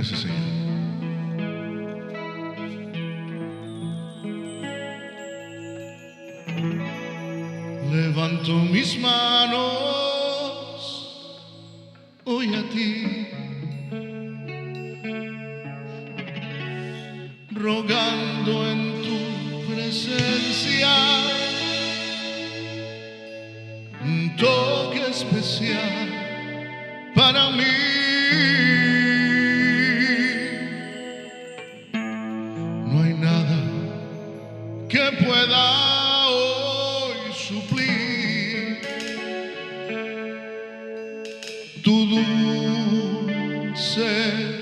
Gracias, Señor. Levanto mis manos hoy a ti, rogando en tu presencia un toque especial para mí. No hay nada que pueda hoy suplir tu dulce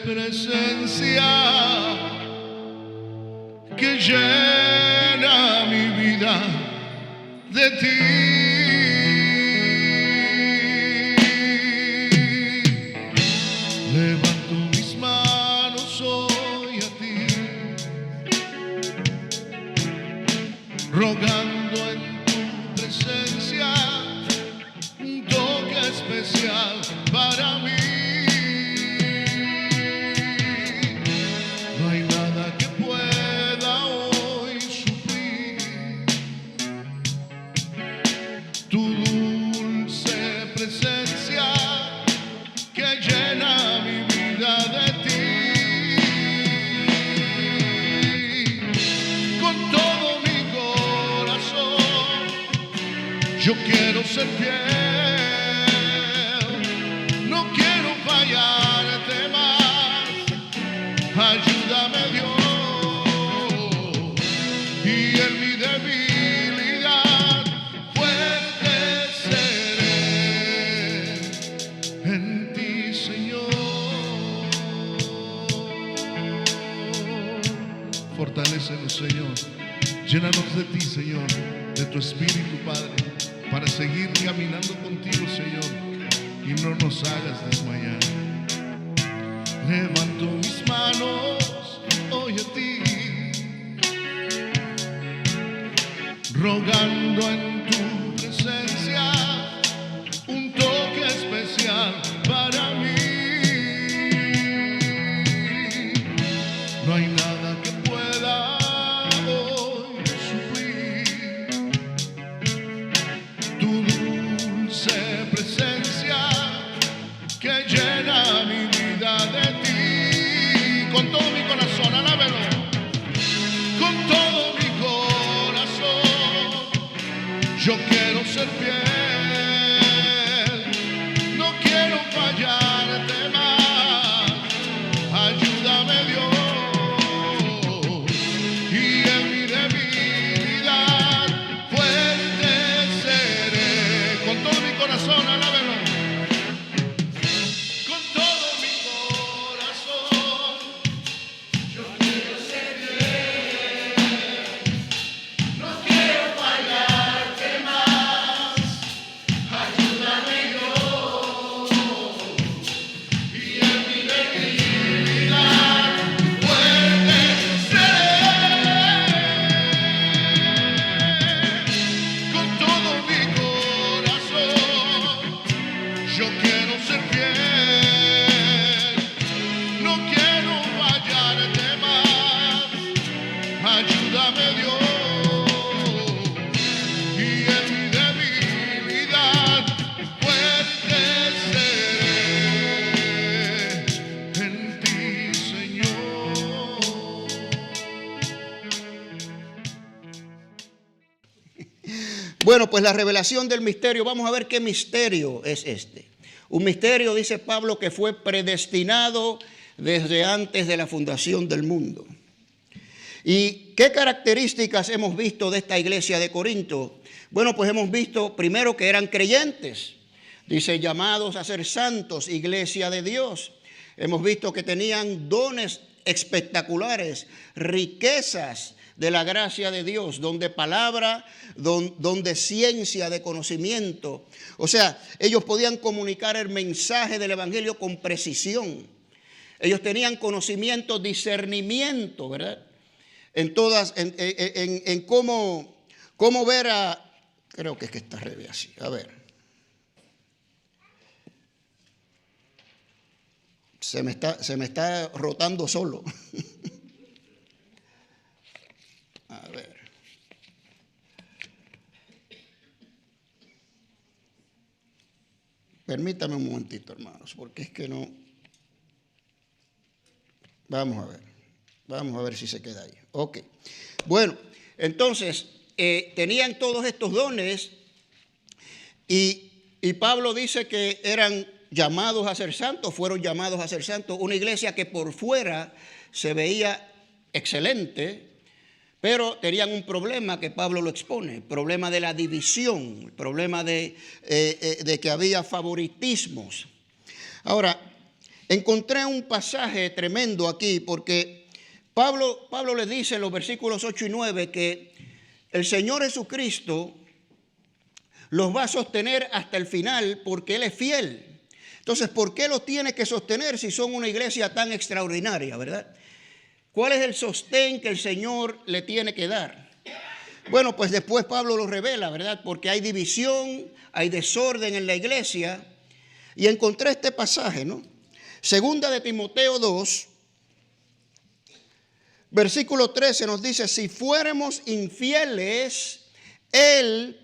presencia que llena mi vida de ti. Levanto mis manos hoy a ti, rogando en tu presencia un toque especial para mí. No hay nada que pueda hoy suplir tu dulce presencia que llena mi vida de ti. Con todo mi corazón yo quiero ser fiel, no quiero fallarte más. Ayúdame, Dios, y en mi debilidad fuerte seré en ti, Señor. Fortalécenos, Señor. Llénanos de ti, Señor, de tu Espíritu, Padre, para seguir caminando contigo, Señor, y no nos hagas desmayar. Levanto mis manos hoy a ti, rogando en tu presencia un toque especial para mí. No hay nada que pueda hoy suplir tu dulce presencia que llena mi vida de ti. Con todo mi corazón, alábelo. Con todo mi corazón yo quiero ser fiel, no quiero fallarte más. Ayúdame, Dios, y en mi debilidad fuerte seré. Con todo mi corazón, alábelo. Con todo mi corazón yo quiero ser fiel, no quiero fallarte más. Ayúdame, Dios, y en mi debilidad fuerte seré. Con todo mi corazón yo quiero ser fiel, no quiero fallarte más. Ayúdame, Dios, y en mi debilidad fuerte seré en ti, Señor. Bueno, pues la revelación del misterio, vamos a ver qué misterio es este. Un misterio, dice Pablo, que fue predestinado desde antes de la fundación del mundo. ¿Y qué características hemos visto de esta iglesia de Corinto? Bueno, pues hemos visto primero que eran creyentes, dice llamados a ser santos, iglesia de Dios. Hemos visto que tenían dones espectaculares, riquezas de la gracia de Dios, donde palabra, donde ciencia de conocimiento. O sea, ellos podían comunicar el mensaje del evangelio con precisión. Ellos tenían conocimiento, discernimiento, ¿verdad? En todas, en cómo ver a, creo que es que está revés así, a ver. Se me está rotando solo. A ver. Permítame un momentito, hermanos, porque es que no. Vamos a ver si se queda ahí. Ok. Bueno, entonces, tenían todos estos dones y Pablo dice que eran llamados a ser santos, fueron llamados a ser santos. Una iglesia que por fuera se veía excelente, pero tenían un problema que Pablo lo expone, el problema de la división, el problema de que había favoritismos. Ahora, encontré un pasaje tremendo aquí porque Pablo les dice en los versículos 8 y 9 que el Señor Jesucristo los va a sostener hasta el final porque Él es fiel. Entonces, ¿por qué los tiene que sostener si son una iglesia tan extraordinaria, verdad? ¿Cuál es el sostén que el Señor le tiene que dar? Bueno, pues después Pablo lo revela, ¿verdad? Porque hay división, hay desorden en la iglesia. Y encontré este pasaje, ¿no? Segunda de Timoteo 2, versículo 13 nos dice, si fuéramos infieles, el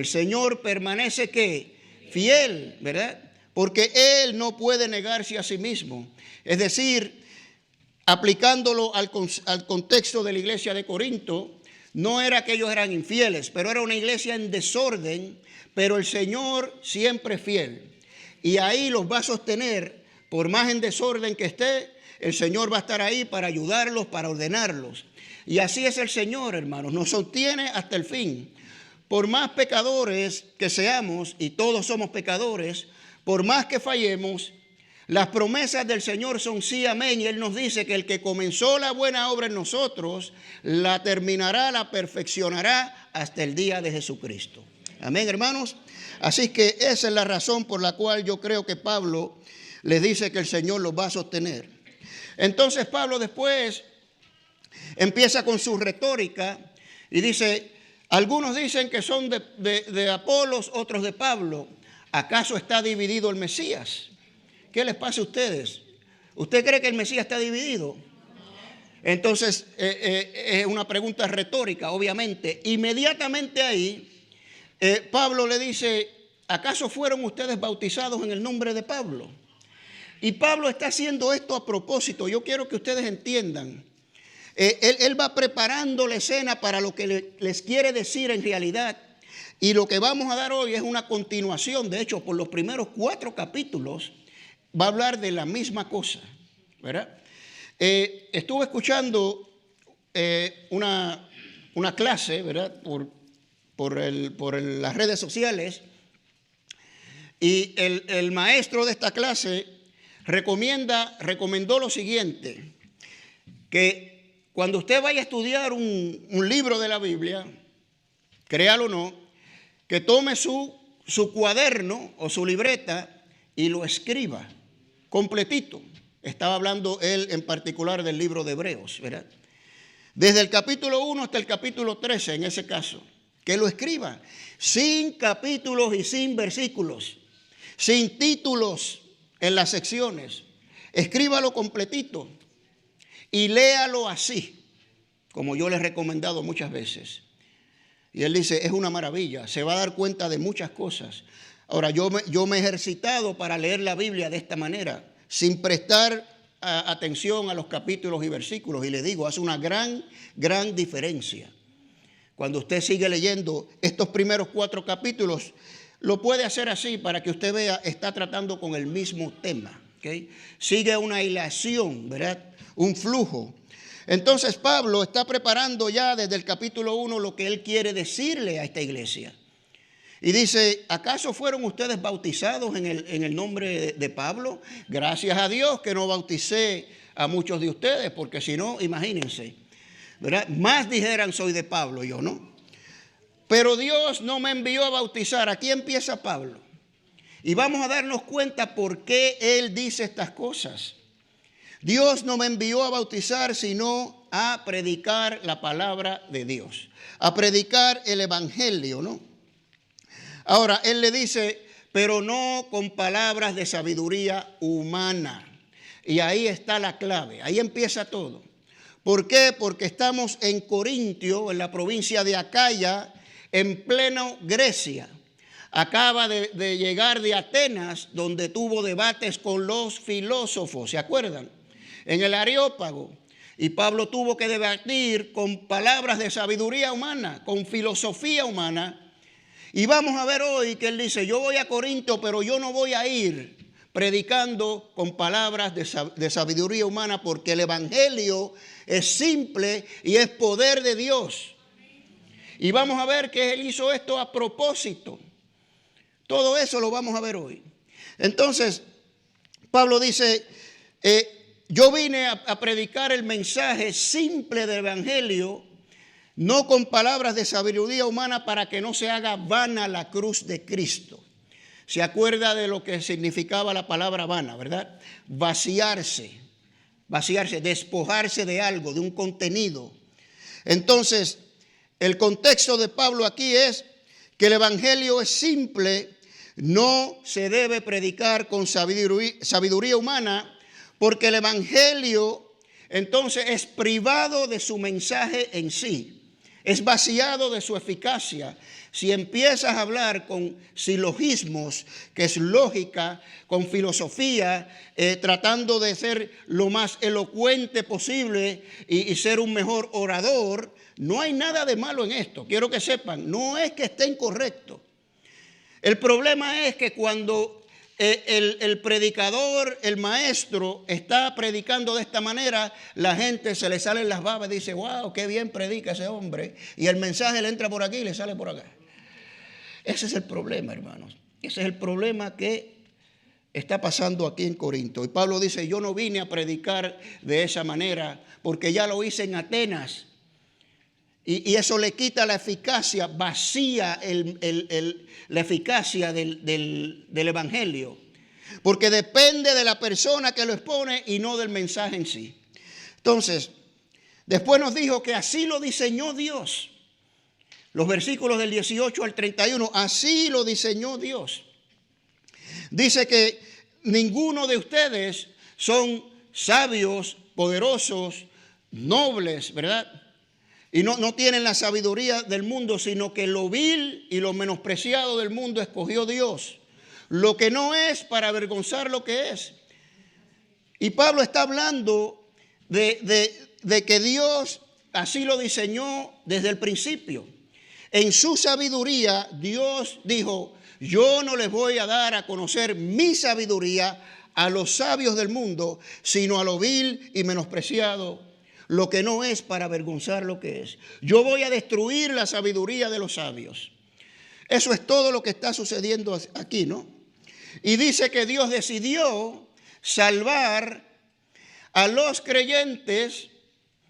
Señor permanece ¿qué? Fiel, ¿verdad? Porque Él no puede negarse a sí mismo. Es decir, aplicándolo al contexto de la iglesia de Corinto, no era que ellos eran infieles, pero era una iglesia en desorden, pero el Señor siempre es fiel. Y ahí los va a sostener, por más en desorden que esté, el Señor va a estar ahí para ayudarlos, para ordenarlos. Y así es el Señor, hermanos, nos sostiene hasta el fin. Por más pecadores que seamos, y todos somos pecadores, por más que fallemos, las promesas del Señor son sí, amén. Y Él nos dice que el que comenzó la buena obra en nosotros, la terminará, la perfeccionará hasta el día de Jesucristo. Amén, hermanos. Así que esa es la razón por la cual yo creo que Pablo les dice que el Señor los va a sostener. Entonces Pablo después empieza con su retórica y dice, algunos dicen que son de Apolos, otros de Pablo. ¿Acaso está dividido el Mesías? ¿Qué les pasa a ustedes? ¿Usted cree que el Mesías está dividido? Entonces, es una pregunta retórica, obviamente. Inmediatamente ahí, Pablo le dice, ¿acaso fueron ustedes bautizados en el nombre de Pablo? Y Pablo está haciendo esto a propósito. Yo quiero que ustedes entiendan. Él va preparando la escena para lo que les quiere decir en realidad. Y lo que vamos a dar hoy es una continuación. De hecho, por los primeros 4 capítulos va a hablar de la misma cosa, ¿verdad? Estuve escuchando una clase, ¿verdad? Por las redes sociales. Y el maestro de esta clase recomendó lo siguiente, que cuando usted vaya a estudiar un libro de la Biblia, créalo o no, que tome su cuaderno o su libreta y lo escriba completito. Estaba hablando él en particular del libro de Hebreos, ¿verdad? Desde el capítulo 1 hasta el capítulo 13, en ese caso, que lo escriba, sin capítulos y sin versículos, sin títulos en las secciones. Escríbalo completito y léalo así, como yo le he recomendado muchas veces. Y él dice, es una maravilla, se va a dar cuenta de muchas cosas. Ahora, yo me he ejercitado para leer la Biblia de esta manera, sin prestar atención a los capítulos y versículos. Y le digo, hace una gran diferencia. Cuando usted sigue leyendo estos primeros 4 capítulos, lo puede hacer así para que usted vea, está tratando con el mismo tema. ¿Okay? Sigue una hilación, ¿verdad? Un flujo. Entonces Pablo está preparando ya desde el capítulo 1 lo que él quiere decirle a esta iglesia. Y dice, ¿acaso fueron ustedes bautizados en el nombre de Pablo? Gracias a Dios que no bauticé a muchos de ustedes, porque si no, imagínense, ¿verdad? Más dijeran soy de Pablo, yo no. Pero Dios no me envió a bautizar. Aquí empieza Pablo. Y vamos a darnos cuenta por qué él dice estas cosas. Dios no me envió a bautizar, sino a predicar la palabra de Dios, a predicar el evangelio, ¿no? Ahora, él le dice, pero no con palabras de sabiduría humana. Y ahí está la clave, ahí empieza todo. ¿Por qué? Porque estamos en Corintio, en la provincia de Acaya, en pleno Grecia. Acaba de llegar de Atenas, donde tuvo debates con los filósofos, ¿se acuerdan? En el Areópago. Y Pablo tuvo que debatir con palabras de sabiduría humana, con filosofía humana. Y vamos a ver hoy que él dice, yo voy a Corinto, pero yo no voy a ir predicando con palabras de sabiduría humana, porque el evangelio es simple y es poder de Dios. Y vamos a ver que él hizo esto a propósito. Todo eso lo vamos a ver hoy. Entonces, Pablo dice, yo vine a predicar el mensaje simple del evangelio, no con palabras de sabiduría humana, para que no se haga vana la cruz de Cristo. Se acuerda de lo que significaba la palabra vana, ¿verdad? Vaciarse, despojarse de algo, de un contenido. Entonces, el contexto de Pablo aquí es que el evangelio es simple, no se debe predicar con sabiduría humana, porque el evangelio entonces es privado de su mensaje en sí, es vaciado de su eficacia. Si empiezas a hablar con silogismos, que es lógica, con filosofía, tratando de ser lo más elocuente posible y ser un mejor orador, no hay nada de malo en esto. Quiero que sepan, no es que esté incorrecto. El problema es que cuando el predicador, el maestro, está predicando de esta manera, la gente se le salen las babas y dice, wow, qué bien predica ese hombre. Y el mensaje le entra por aquí y le sale por acá. Ese es el problema, hermanos. Ese es el problema que está pasando aquí en Corinto. Y Pablo dice, yo no vine a predicar de esa manera porque ya lo hice en Atenas. Y eso le quita la eficacia, vacía la eficacia del evangelio. Porque depende de la persona que lo expone y no del mensaje en sí. Entonces, después nos dijo que así lo diseñó Dios. Los versículos del 18 al 31, así lo diseñó Dios. Dice que ninguno de ustedes son sabios, poderosos, nobles, ¿verdad? Y no tienen la sabiduría del mundo, sino que lo vil y lo menospreciado del mundo escogió Dios. Lo que no es para avergonzar lo que es. Y Pablo está hablando de que Dios así lo diseñó desde el principio. En su sabiduría, Dios dijo, yo no les voy a dar a conocer mi sabiduría a los sabios del mundo, sino a lo vil y menospreciado, lo que no es para avergonzar lo que es. Yo voy a destruir la sabiduría de los sabios. Eso es todo lo que está sucediendo aquí, ¿no? Y dice que Dios decidió salvar a los creyentes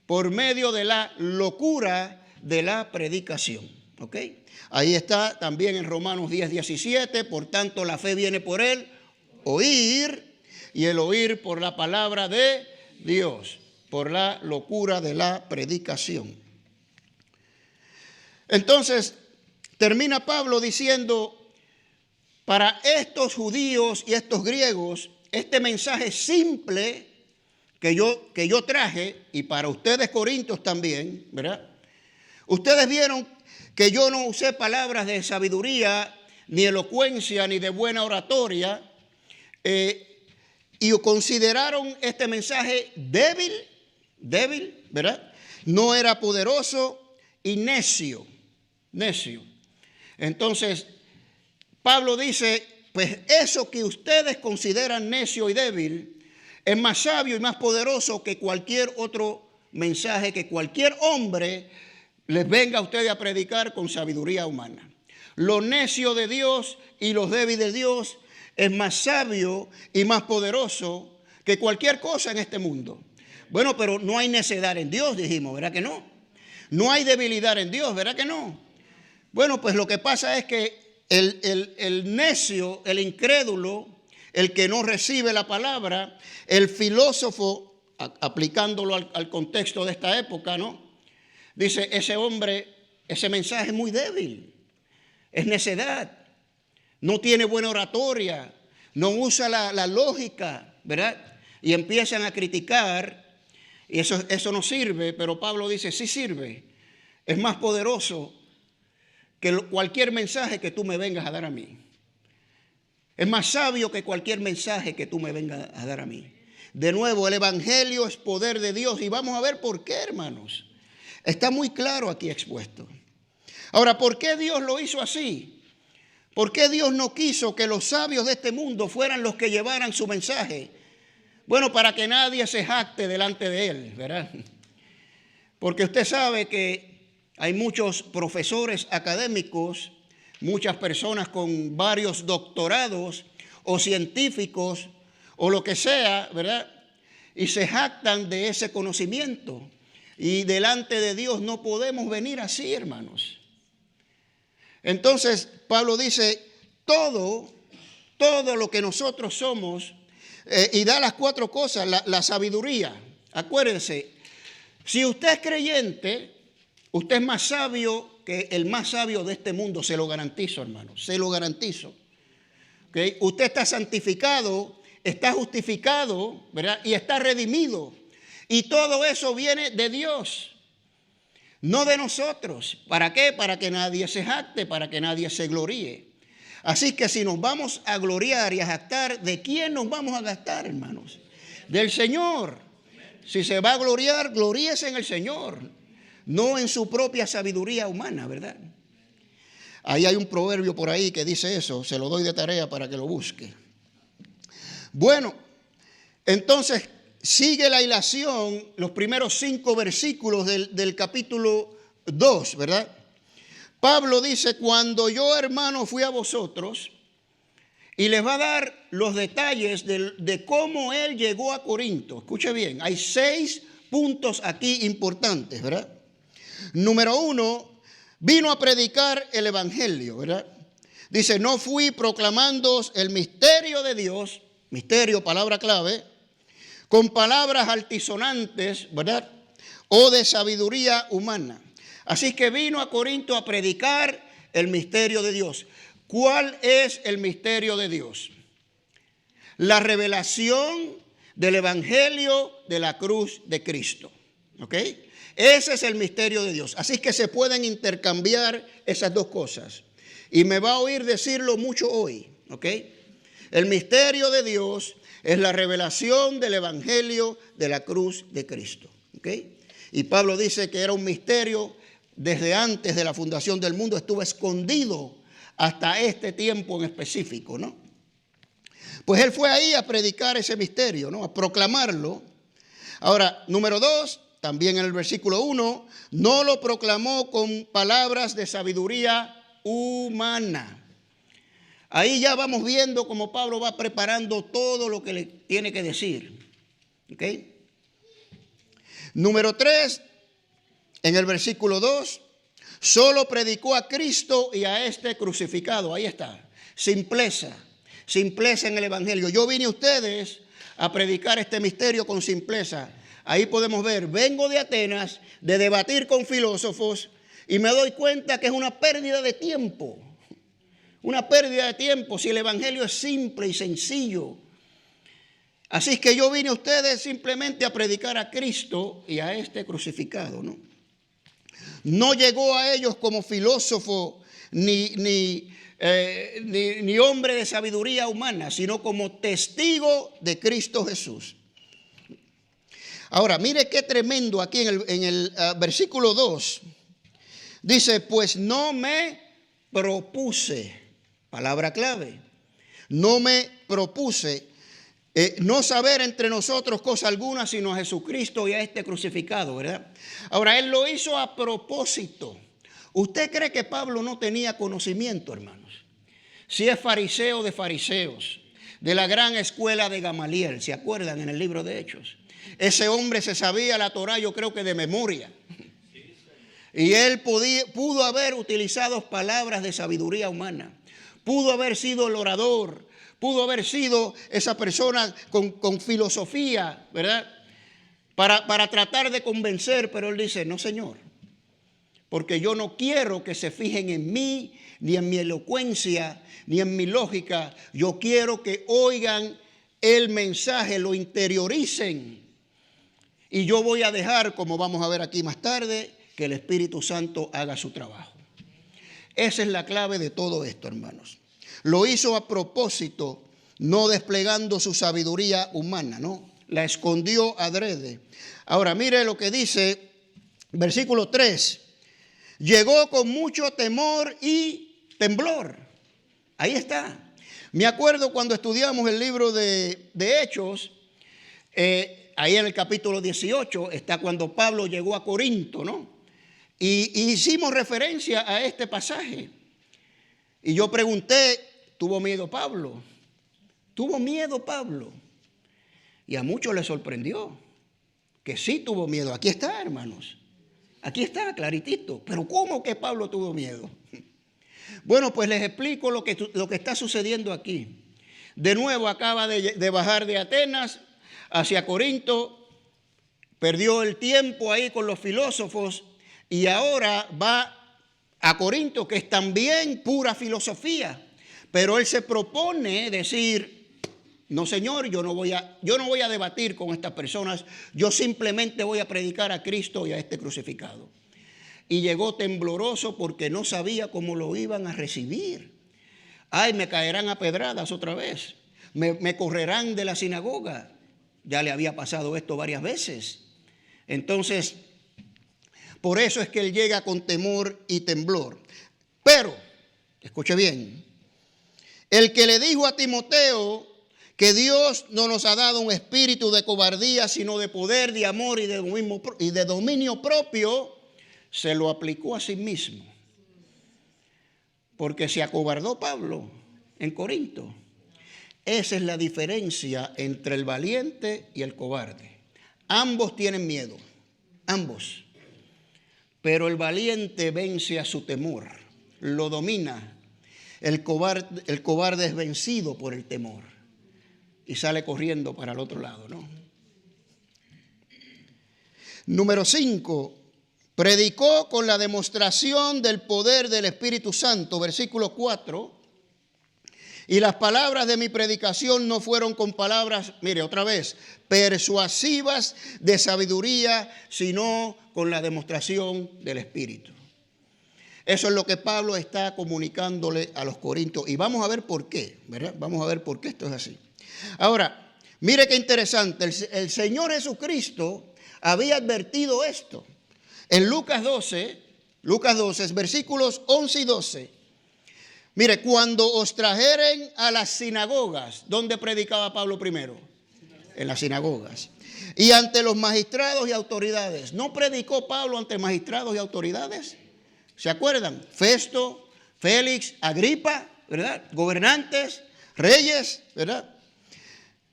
por medio de la locura de la predicación. ¿Ok? Ahí está también en Romanos 10:17. Por tanto, la fe viene por el oír, y el oír por la palabra de Dios, por la locura de la predicación. Entonces, termina Pablo diciendo, para estos judíos y estos griegos, este mensaje simple que yo traje, y para ustedes corintios también, ¿verdad? Ustedes vieron que yo no usé palabras de sabiduría, ni elocuencia, ni de buena oratoria, y consideraron este mensaje débil, ¿verdad? No era poderoso y necio. Entonces, Pablo dice, pues eso que ustedes consideran necio y débil, es más sabio y más poderoso que cualquier otro mensaje, que cualquier hombre les venga a ustedes a predicar con sabiduría humana. Lo necio de Dios y lo débil de Dios es más sabio y más poderoso que cualquier cosa en este mundo. Bueno, pero no hay necedad en Dios, dijimos, ¿verdad que no? No hay debilidad en Dios, ¿verdad que no? Bueno, pues lo que pasa es que el necio, el incrédulo, el que no recibe la palabra, el filósofo, aplicándolo al contexto de esta época, ¿no? Dice, ese hombre, ese mensaje es muy débil, es necedad, no tiene buena oratoria, no usa la lógica, ¿verdad? y empiezan a criticar, y eso no sirve, pero Pablo dice, sí sirve. Es más poderoso que cualquier mensaje que tú me vengas a dar a mí. Es más sabio que cualquier mensaje que tú me vengas a dar a mí. De nuevo, el evangelio es poder de Dios y vamos a ver por qué, hermanos. Está muy claro aquí expuesto. Ahora, ¿por qué Dios lo hizo así? ¿Por qué Dios no quiso que los sabios de este mundo fueran los que llevaran su mensaje? Bueno, para que nadie se jacte delante de él, ¿verdad? Porque usted sabe que hay muchos profesores académicos, muchas personas con varios doctorados o científicos o lo que sea, ¿verdad? Y se jactan de ese conocimiento. Y delante de Dios no podemos venir así, hermanos. Entonces, Pablo dice, todo lo que nosotros somos, y da las 4 cosas, la sabiduría. Acuérdense, si usted es creyente, usted es más sabio que el más sabio de este mundo, se lo garantizo, hermano, se lo garantizo. ¿Okay? Usted está santificado, está justificado, ¿verdad? Y está redimido. Y todo eso viene de Dios, no de nosotros. ¿Para qué? Para que nadie se jacte, para que nadie se gloríe. Así que si nos vamos a gloriar y a jactar, ¿de quién nos vamos a jactar, hermanos? Del Señor. Si se va a gloriar, gloríese en el Señor, no en su propia sabiduría humana, ¿verdad? Ahí hay un proverbio por ahí que dice eso, se lo doy de tarea para que lo busque. Bueno, entonces sigue la hilación, los primeros 5 versículos del capítulo 2, ¿verdad? Pablo dice, cuando yo, hermano, fui a vosotros, y les va a dar los detalles de cómo él llegó a Corinto. Escuche bien, hay 6 puntos aquí importantes, ¿verdad? Número 1, vino a predicar el evangelio, ¿verdad? Dice, no fui proclamando el misterio de Dios, misterio, palabra clave, con palabras altisonantes, ¿verdad? O de sabiduría humana. Así que vino a Corinto a predicar el misterio de Dios. ¿Cuál es el misterio de Dios? La revelación del evangelio de la cruz de Cristo. ¿Ok? Ese es el misterio de Dios. Así que se pueden intercambiar esas 2 cosas. Y me va a oír decirlo mucho hoy. ¿Ok? El misterio de Dios es la revelación del evangelio de la cruz de Cristo. ¿Ok? Y Pablo dice que era un misterio desde antes de la fundación del mundo, estuvo escondido hasta este tiempo en específico, ¿no? Pues él fue ahí a predicar ese misterio, ¿no? A proclamarlo. Ahora, número 2, también en el versículo 1, no lo proclamó con palabras de sabiduría humana. Ahí ya vamos viendo cómo Pablo va preparando todo lo que le tiene que decir. ¿Ok? Número 3, en el versículo 2, solo predicó a Cristo y a este crucificado. Ahí está. Simpleza en el evangelio. Yo vine a ustedes a predicar este misterio con simpleza. Ahí podemos ver, vengo de Atenas, de debatir con filósofos, y me doy cuenta que es una pérdida de tiempo. Una pérdida de tiempo si el evangelio es simple y sencillo. Así que yo vine a ustedes simplemente a predicar a Cristo y a este crucificado, ¿no? No llegó a ellos como filósofo ni hombre de sabiduría humana, sino como testigo de Cristo Jesús. Ahora, mire qué tremendo aquí en el versículo 2. Dice, pues no me propuse, palabra clave, no me propuse no saber entre nosotros cosa alguna sino a Jesucristo y a este crucificado, ¿verdad? Ahora, él lo hizo a propósito. ¿Usted cree que Pablo no tenía conocimiento, hermanos? Si es fariseo de fariseos, de la gran escuela de Gamaliel, ¿se acuerdan en el libro de Hechos? Ese hombre se sabía la Torá, yo creo que de memoria. Y él pudo haber utilizado palabras de sabiduría humana. Pudo haber sido el orador. Pudo haber sido esa persona con filosofía, ¿verdad? Para tratar de convencer, pero él dice, no, Señor. Porque yo no quiero que se fijen en mí, ni en mi elocuencia, ni en mi lógica. Yo quiero que oigan el mensaje, lo interioricen. Y yo voy a dejar, como vamos a ver aquí más tarde, que el Espíritu Santo haga su trabajo. Esa es la clave de todo esto, hermanos. Lo hizo a propósito, no desplegando su sabiduría humana, ¿no? La escondió adrede. Ahora, mire lo que dice, versículo 3. Llegó con mucho temor y temblor. Ahí está. Me acuerdo cuando estudiamos el libro de Hechos, ahí en el capítulo 18 está cuando Pablo llegó a Corinto, ¿no? Y hicimos referencia a este pasaje. Y yo pregunté, ¿tuvo miedo Pablo? ¿Tuvo miedo Pablo? Y a muchos les sorprendió que sí tuvo miedo. Aquí está, hermanos. Aquí está, claritito. Pero ¿cómo que Pablo tuvo miedo? Bueno, pues les explico lo que está sucediendo aquí. De nuevo acaba de bajar de Atenas hacia Corinto. Perdió el tiempo ahí con los filósofos. Y ahora va a Corinto, que es también pura filosofía. Pero él se propone decir, no señor, yo no voy a debatir con estas personas. Yo simplemente voy a predicar a Cristo y a este crucificado. Y llegó tembloroso porque no sabía cómo lo iban a recibir. Ay, me caerán a pedradas otra vez. Me correrán de la sinagoga. Ya le había pasado esto varias veces. Entonces, por eso es que él llega con temor y temblor. Pero, escuche bien, el que le dijo a Timoteo que Dios no nos ha dado un espíritu de cobardía, sino de poder, de amor y de dominio propio, se lo aplicó a sí mismo. Porque se acobardó Pablo en Corinto. Esa es la diferencia entre el valiente y el cobarde. Ambos tienen miedo, ambos. Pero el valiente vence a su temor, lo domina. El cobarde es vencido por el temor y sale corriendo para el otro lado, ¿no? Número 5. Predicó con la demostración del poder del Espíritu Santo, versículo 4. Y las palabras de mi predicación no fueron con palabras, mire otra vez, persuasivas de sabiduría, sino con la demostración del Espíritu. Eso es lo que Pablo está comunicándole a los corintios. Y vamos a ver por qué, ¿verdad? Vamos a ver por qué esto es así. Ahora, mire qué interesante. El Señor Jesucristo había advertido esto. En Lucas 12, versículos 11 y 12. Mire, cuando os trajeren a las sinagogas, ¿dónde predicaba Pablo primero? En las sinagogas. Y ante los magistrados y autoridades. ¿No predicó Pablo ante magistrados y autoridades? ¿Se acuerdan? Festo, Félix, Agripa, ¿verdad? Gobernantes, reyes, ¿verdad?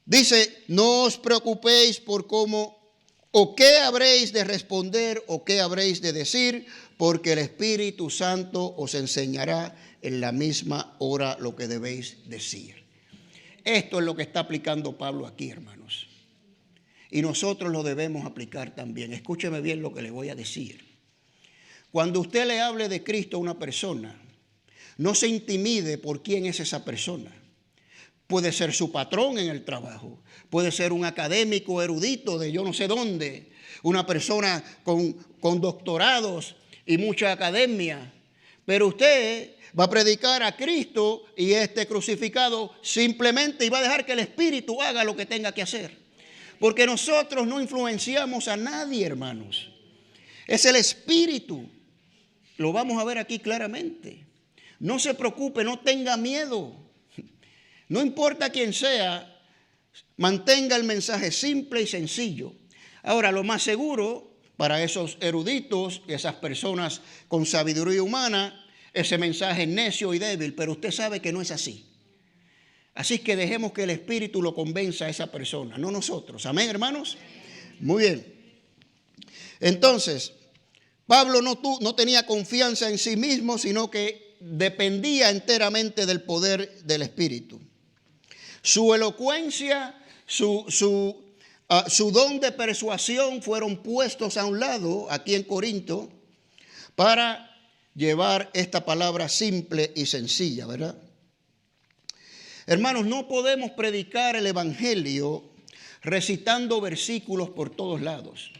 Dice, no os preocupéis por cómo o qué habréis de responder o qué habréis de decir, porque el Espíritu Santo os enseñará en la misma hora lo que debéis decir. Esto es lo que está aplicando Pablo aquí, hermanos. Y nosotros lo debemos aplicar también. Escúcheme bien lo que le voy a decir. Cuando usted le hable de Cristo a una persona, no se intimide por quién es esa persona. Puede ser su patrón en el trabajo, puede ser un académico erudito de yo no sé dónde, una persona con doctorados y mucha academia. Pero usted va a predicar a Cristo y este crucificado simplemente y va a dejar que el Espíritu haga lo que tenga que hacer. Porque nosotros no influenciamos a nadie, hermanos. Es el Espíritu. Lo vamos a ver aquí claramente. No se preocupe, no tenga miedo. No importa quién sea, mantenga el mensaje simple y sencillo. Ahora, lo más seguro para esos eruditos y esas personas con sabiduría humana, ese mensaje es necio y débil, pero usted sabe que no es así. Así que dejemos que el Espíritu lo convenza a esa persona, no nosotros. Amén, hermanos. Muy bien. Entonces, Pablo no tenía confianza en sí mismo, sino que dependía enteramente del poder del Espíritu. Su elocuencia, su don de persuasión fueron puestos a un lado aquí en Corinto para llevar esta palabra simple y sencilla, ¿verdad? Hermanos, no podemos predicar el evangelio recitando versículos por todos lados.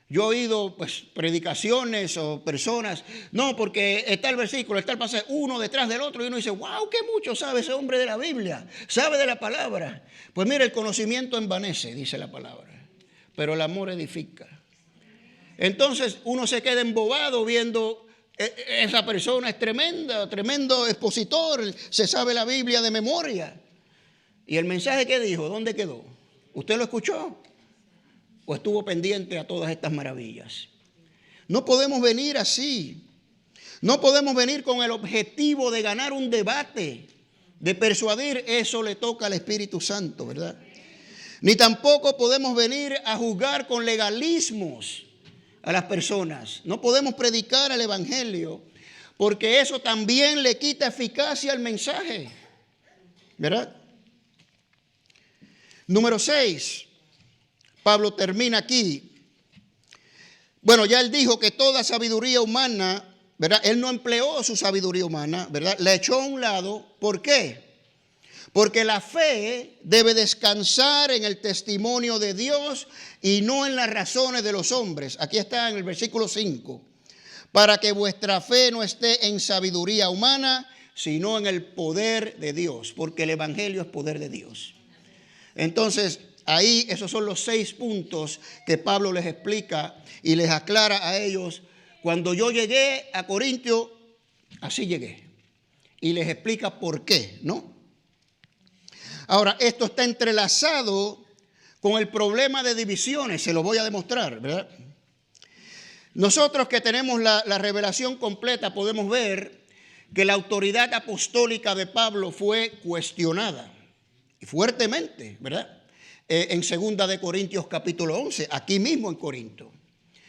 Yo he oído pues predicaciones o personas, no, porque está el versículo, está el pasaje, uno detrás del otro, y uno dice, wow, qué mucho sabe ese hombre de la Biblia, sabe de la palabra. Pues mira, el conocimiento envanece, dice la palabra, pero el amor edifica. Entonces uno se queda embobado viendo, esa persona es tremendo expositor, se sabe la Biblia de memoria. ¿Y el mensaje que dijo? ¿Dónde quedó? ¿Usted lo escuchó? ¿O estuvo pendiente a todas estas maravillas? No podemos venir así. No podemos venir con el objetivo de ganar un debate, de persuadir. Eso le toca al Espíritu Santo, ¿verdad? Ni tampoco podemos venir a juzgar con legalismos a las personas. No podemos predicar el evangelio, porque eso también le quita eficacia al mensaje, ¿verdad? Número 6. Pablo termina aquí. Bueno, ya él dijo que toda sabiduría humana, ¿verdad? Él no empleó su sabiduría humana, ¿verdad? La echó a un lado. ¿Por qué? Porque la fe debe descansar en el testimonio de Dios y no en las razones de los hombres. Aquí está en el versículo 5. Para que vuestra fe no esté en sabiduría humana, sino en el poder de Dios. Porque el evangelio es poder de Dios. Entonces, ahí esos son los 6 puntos que Pablo les explica y les aclara a ellos. Cuando yo llegué a Corintio, así llegué. Y les explica por qué, ¿no? Ahora, esto está entrelazado con el problema de divisiones. Se lo voy a demostrar, ¿verdad? Nosotros que tenemos la revelación completa podemos ver que la autoridad apostólica de Pablo fue cuestionada. Fuertemente, ¿verdad? En 2 de Corintios capítulo 11, aquí mismo en Corinto.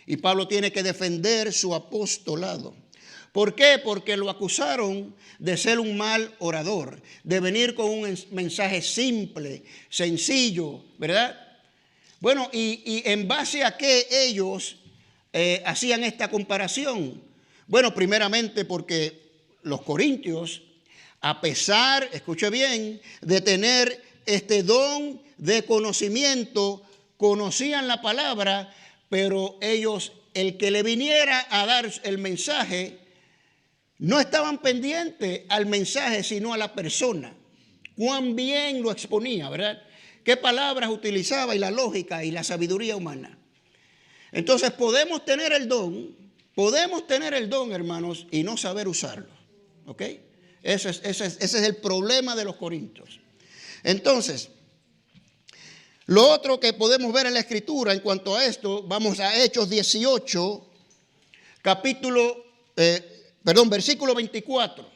Y Pablo tiene que defender su apostolado. ¿Por qué? Porque lo acusaron de ser un mal orador, de venir con un mensaje simple, sencillo, ¿verdad? Bueno, y en base a qué ellos hacían esta comparación. Bueno, primeramente porque los corintios, a pesar, escuche bien, de tener este don de conocimiento, conocían la palabra, pero ellos, el que le viniera a dar el mensaje, no estaban pendientes al mensaje, sino a la persona. Cuán bien lo exponía, ¿verdad? Qué palabras utilizaba y la lógica y la sabiduría humana. Entonces podemos tener el don, hermanos, y no saber usarlo. ¿Ok? Ese es el problema de los corintios. Entonces, lo otro que podemos ver en la Escritura en cuanto a esto, vamos a Hechos 18, versículo 24.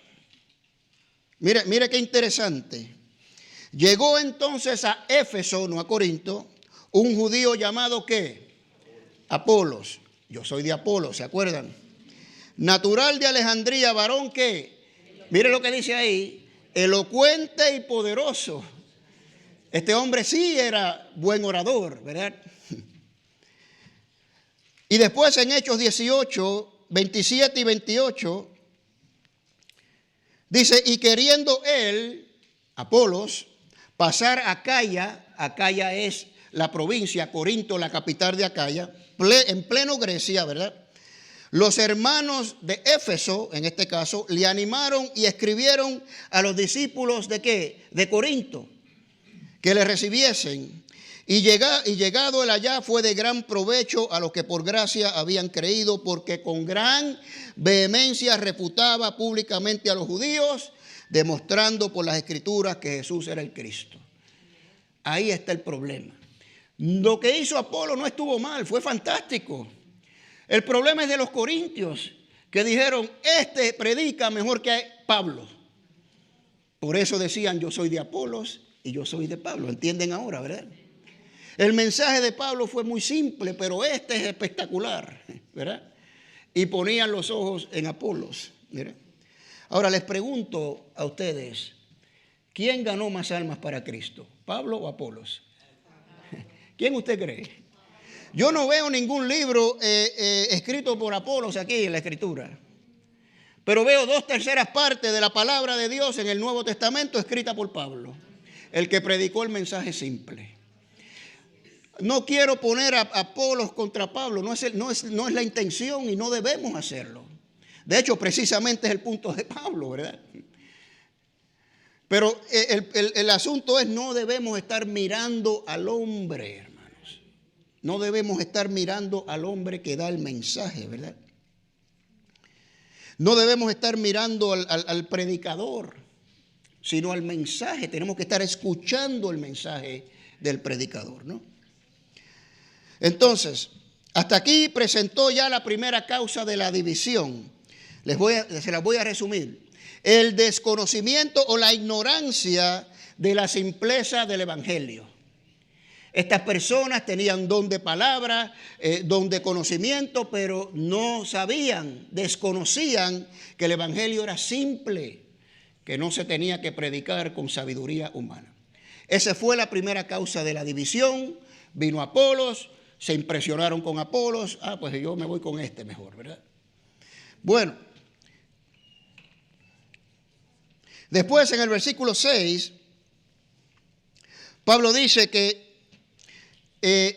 Mire qué interesante. Llegó entonces a Éfeso, no a Corinto, un judío llamado ¿qué? Apolos. Yo soy de Apolos, ¿se acuerdan? Natural de Alejandría, varón ¿qué? Mire lo que dice ahí, elocuente y poderoso. Este hombre sí era buen orador, ¿verdad? Y después en Hechos 18, 27 y 28, dice, y queriendo él, Apolos, pasar a Acaya, Acaya es la provincia, Corinto la capital de Acaya, en pleno Grecia, ¿verdad? Los hermanos de Éfeso, en este caso, le animaron y escribieron a los discípulos de ¿qué? De Corinto, que le recibiesen. Y llegado él allá fue de gran provecho a los que por gracia habían creído, porque con gran vehemencia refutaba públicamente a los judíos, demostrando por las Escrituras que Jesús era el Cristo. Ahí está el problema. Lo que hizo Apolo no estuvo mal, fue fantástico. El problema es de los corintios, que dijeron, este predica mejor que Pablo. Por eso decían, yo soy de Apolos y yo soy de Pablo. ¿Entienden ahora, verdad? El mensaje de Pablo fue muy simple, pero este es espectacular, ¿verdad? Y ponían los ojos en Apolos, ¿verdad? Ahora les pregunto a ustedes, ¿quién ganó más almas para Cristo? ¿Pablo o Apolos? ¿Quién usted cree? Yo no veo ningún libro escrito por Apolos aquí en la Escritura. Pero veo 2/3 partes de la palabra de Dios en el Nuevo Testamento escrita por Pablo, el que predicó el mensaje simple. No quiero poner a Apolos contra Pablo, no es la intención y no debemos hacerlo. De hecho, precisamente es el punto de Pablo, ¿verdad? Pero el asunto es, no debemos estar mirando al hombre, hermanos. No debemos estar mirando al hombre que da el mensaje, ¿verdad? No debemos estar mirando al predicador, sino al mensaje. Tenemos que estar escuchando el mensaje del predicador, ¿no? Entonces, hasta aquí presentó ya la primera causa de la división. Se las voy a resumir. El desconocimiento o la ignorancia de la simpleza del evangelio. Estas personas tenían don de palabra, don de conocimiento, pero no sabían, desconocían que el evangelio era simple, que no se tenía que predicar con sabiduría humana. Esa fue la primera causa de la división. Vino Apolos, se impresionaron con Apolos. Pues yo me voy con este mejor, ¿verdad? Bueno, después en el versículo 6, Pablo dice que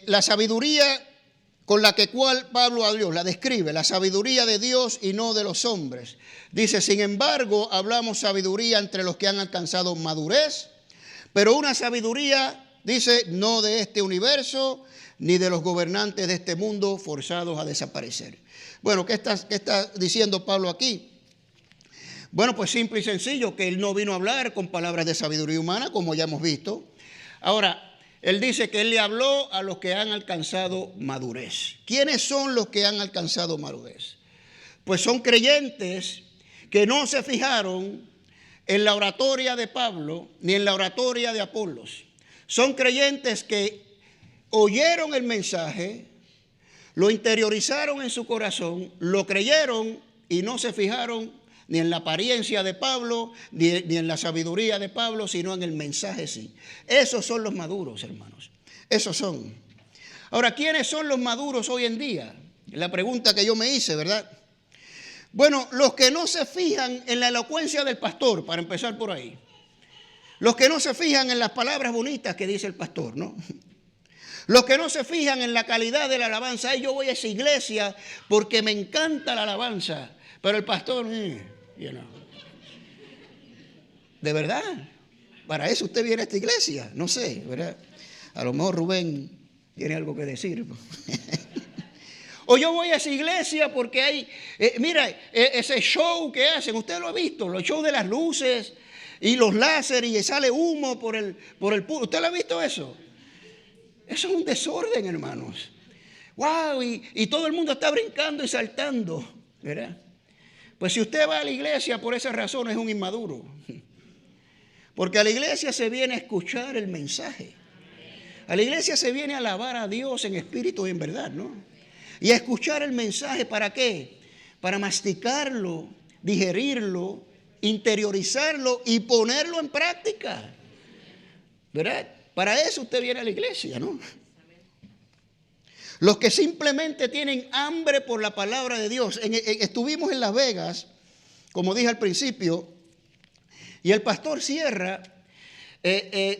la sabiduría con la que cual Pablo habló, la describe, la sabiduría de Dios y no de los hombres. Dice, sin embargo, hablamos sabiduría entre los que han alcanzado madurez, pero una sabiduría, dice, no de este universo, ni de los gobernantes de este mundo forzados a desaparecer. Bueno, ¿qué está diciendo Pablo aquí? Bueno, pues simple y sencillo, que él no vino a hablar con palabras de sabiduría humana, como ya hemos visto. Ahora, él dice que él le habló a los que han alcanzado madurez. ¿Quiénes son los que han alcanzado madurez? Pues son creyentes que no se fijaron en la oratoria de Pablo ni en la oratoria de Apolos. Son creyentes que oyeron el mensaje, lo interiorizaron en su corazón, lo creyeron y no se fijaron ni en la apariencia de Pablo, ni en la sabiduría de Pablo, sino en el mensaje sí. Esos son los maduros, hermanos. Esos son. Ahora, ¿quiénes son los maduros hoy en día? La pregunta que yo me hice, ¿verdad? Bueno, los que no se fijan en la elocuencia del pastor, para empezar por ahí. Los que no se fijan en las palabras bonitas que dice el pastor, ¿no? Los que no se fijan en la calidad de la alabanza. Yo voy a esa iglesia porque me encanta la alabanza, pero el pastor... ¿De verdad? ¿Para eso usted viene a esta iglesia? No sé, ¿verdad? A lo mejor Rubén tiene algo que decir. O yo voy a esa iglesia porque hay, ese show que hacen, usted lo ha visto, los shows de las luces y los láseres y sale humo por el ¿usted lo ha visto eso? Eso es un desorden, hermanos. ¡Wow! Y todo el mundo está brincando y saltando, ¿verdad? Pues si usted va a la iglesia por esa razón es un inmaduro. Porque a la iglesia se viene a escuchar el mensaje. A la iglesia se viene a alabar a Dios en espíritu y en verdad, ¿no? Y a escuchar el mensaje, ¿para qué? Para masticarlo, digerirlo, interiorizarlo y ponerlo en práctica. ¿Verdad? Para eso usted viene a la iglesia, ¿no? Los que simplemente tienen hambre por la palabra de Dios. Estuvimos en Las Vegas, como dije al principio, y el pastor Sierra,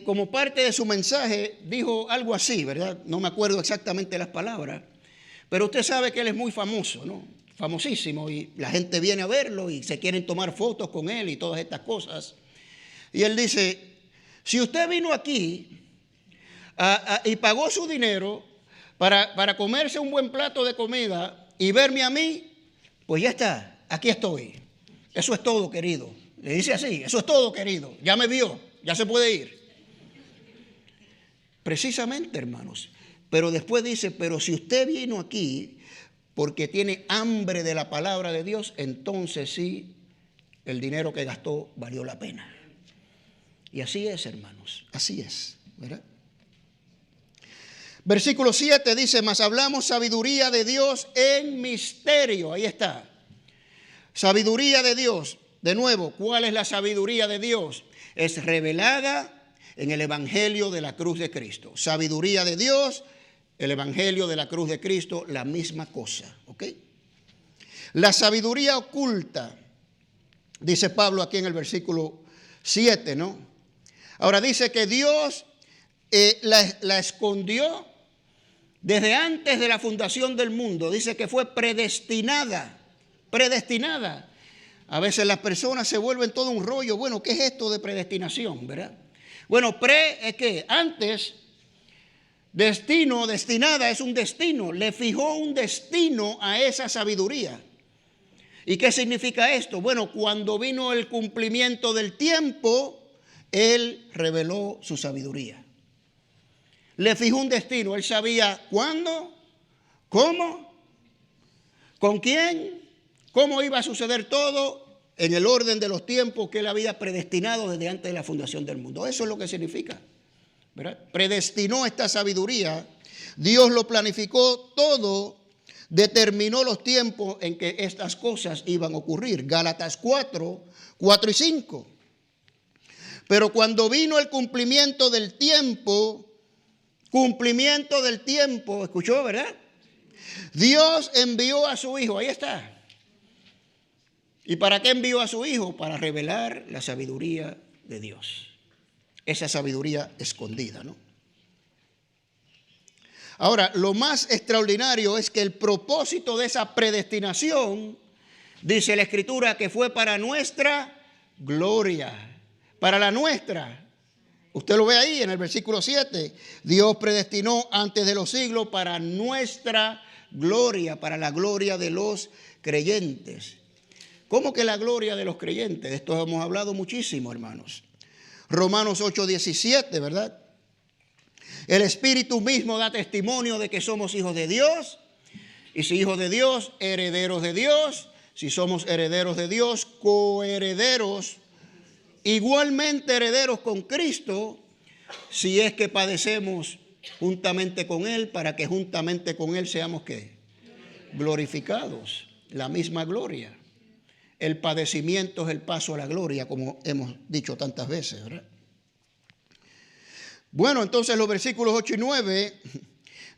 como parte de su mensaje, dijo algo así, ¿verdad? No me acuerdo exactamente las palabras, pero usted sabe que él es muy famoso, ¿no? Famosísimo, y la gente viene a verlo y se quieren tomar fotos con él y todas estas cosas. Y él dice, si usted vino aquí y pagó su dinero para comerse un buen plato de comida y verme a mí, pues ya está, aquí estoy. Eso es todo, querido. Le dice así, eso es todo, querido. Ya me vio, ya se puede ir. Precisamente, hermanos. Pero después dice, pero si usted vino aquí porque tiene hambre de la palabra de Dios, entonces sí, el dinero que gastó valió la pena. Y así es, hermanos, así es, ¿verdad? Versículo 7 dice, mas hablamos sabiduría de Dios en misterio. Ahí está. Sabiduría de Dios. De nuevo, ¿cuál es la sabiduría de Dios? Es revelada en el Evangelio de la cruz de Cristo. Sabiduría de Dios, el Evangelio de la cruz de Cristo, la misma cosa. ¿Ok? La sabiduría oculta Dice Pablo aquí en el versículo 7, ¿no? Ahora dice que Dios la escondió desde antes de la fundación del mundo. Dice que fue predestinada. Predestinada. A veces las personas se vuelven todo un rollo. Bueno, ¿qué es esto de predestinación, verdad? Bueno, es que antes, destino, destinada es un destino. Le fijó un destino a esa sabiduría. ¿Y qué significa esto? Bueno, cuando vino el cumplimiento del tiempo, Él reveló su sabiduría. Le fijó un destino. Él sabía cuándo, cómo, con quién, cómo iba a suceder todo en el orden de los tiempos que Él había predestinado desde antes de la fundación del mundo. Eso es lo que significa, ¿verdad? Predestinó esta sabiduría. Dios lo planificó todo. Determinó los tiempos en que estas cosas iban a ocurrir. Gálatas 4 y 5. Pero cuando vino el cumplimiento del tiempo, ¿escuchó, verdad? Dios envió a su Hijo, ahí está. ¿Y para qué envió a su Hijo? Para revelar la sabiduría de Dios. Esa sabiduría escondida, ¿no? Ahora, lo más extraordinario es que el propósito de esa predestinación, dice la Escritura, que fue para nuestra gloria. Para la nuestra. Usted lo ve ahí en el versículo 7. Dios predestinó antes de los siglos para nuestra gloria, para la gloria de los creyentes. ¿Cómo que la gloria de los creyentes? De esto hemos hablado muchísimo, hermanos. Romanos 8:17, ¿verdad? El Espíritu mismo da testimonio de que somos hijos de Dios. Y si hijos de Dios, herederos de Dios. Si somos herederos de Dios, coherederos, igualmente herederos con Cristo, si es que padecemos juntamente con Él, para que juntamente con Él seamos ¿qué? Glorificados. La misma gloria. El padecimiento es el paso a la gloria, como hemos dicho tantas veces, ¿verdad? Bueno, entonces los versículos 8 y 9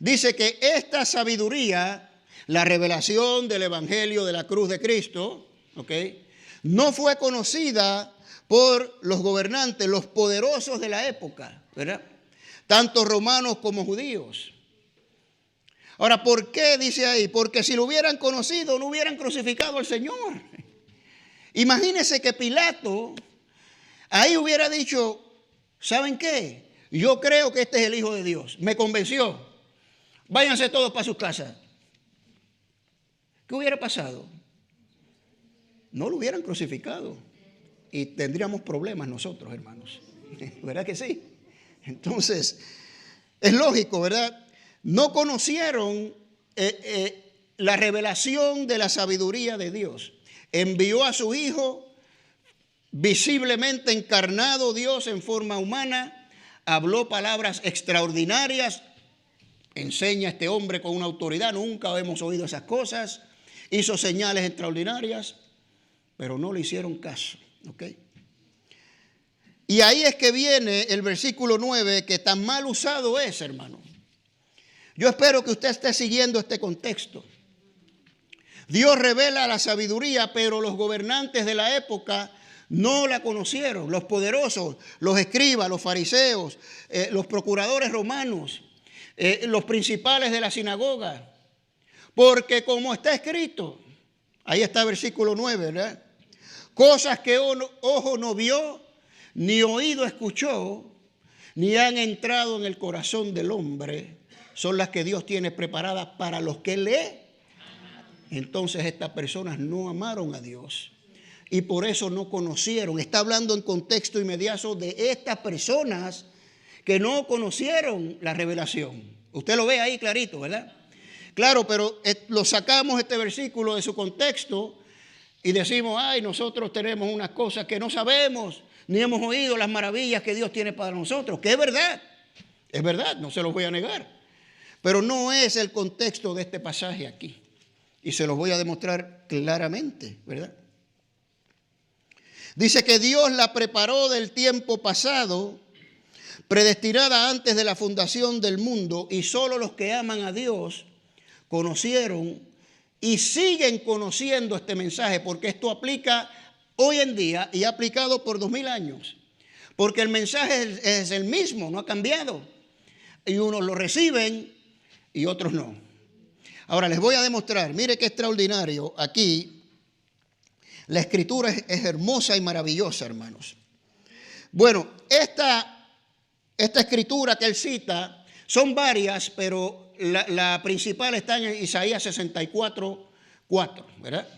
dice que esta sabiduría, la revelación del Evangelio de la cruz de Cristo, ¿ok?, no fue conocida por los gobernantes, los poderosos de la época, ¿verdad? Tanto romanos como judíos. Ahora, ¿por qué dice ahí? Porque si lo hubieran conocido, no hubieran crucificado al Señor. Imagínense que Pilato ahí hubiera dicho, ¿saben qué? Yo creo que este es el Hijo de Dios. Me convenció. Váyanse todos para sus casas. ¿Qué hubiera pasado? No lo hubieran crucificado. Y tendríamos problemas nosotros, hermanos. ¿Verdad que sí? Entonces, es lógico, ¿verdad? No conocieron la revelación de la sabiduría de Dios. Envió a su Hijo, visiblemente encarnado Dios en forma humana. Habló palabras extraordinarias. Enseña a este hombre con una autoridad. Nunca hemos oído esas cosas. Hizo señales extraordinarias. Pero no le hicieron caso. ¿Ok? Y ahí es que viene el versículo 9, que tan mal usado es, hermano. Yo espero que usted esté siguiendo este contexto. Dios revela la sabiduría, pero los gobernantes de la época no la conocieron. Los poderosos, los escribas, los fariseos, los procuradores romanos, los principales de la sinagoga. Porque como está escrito, ahí está el versículo 9, ¿verdad? Cosas que ojo no vio, ni oído escuchó, ni han entrado en el corazón del hombre, son las que Dios tiene preparadas para los que lee. Entonces estas personas no amaron a Dios y por eso no conocieron. Está hablando en contexto inmediato de estas personas que no conocieron la revelación. Usted lo ve ahí clarito, ¿verdad? Claro, pero lo sacamos este versículo de su contexto y decimos, ay, nosotros tenemos unas cosas que no sabemos, ni hemos oído las maravillas que Dios tiene para nosotros, que es verdad, no se los voy a negar. Pero no es el contexto de este pasaje aquí. Y se los voy a demostrar claramente, ¿verdad? Dice que Dios la preparó del tiempo pasado, predestinada antes de la fundación del mundo, y solo los que aman a Dios conocieron y siguen conociendo este mensaje, porque esto aplica hoy en día y aplicado por 2000 años. Porque el mensaje es el mismo, no ha cambiado. Y unos lo reciben y otros no. Ahora les voy a demostrar, mire qué extraordinario. Aquí la escritura es hermosa y maravillosa, hermanos. Bueno, esta escritura que él cita son varias, pero la principal está en Isaías 64:4, ¿verdad?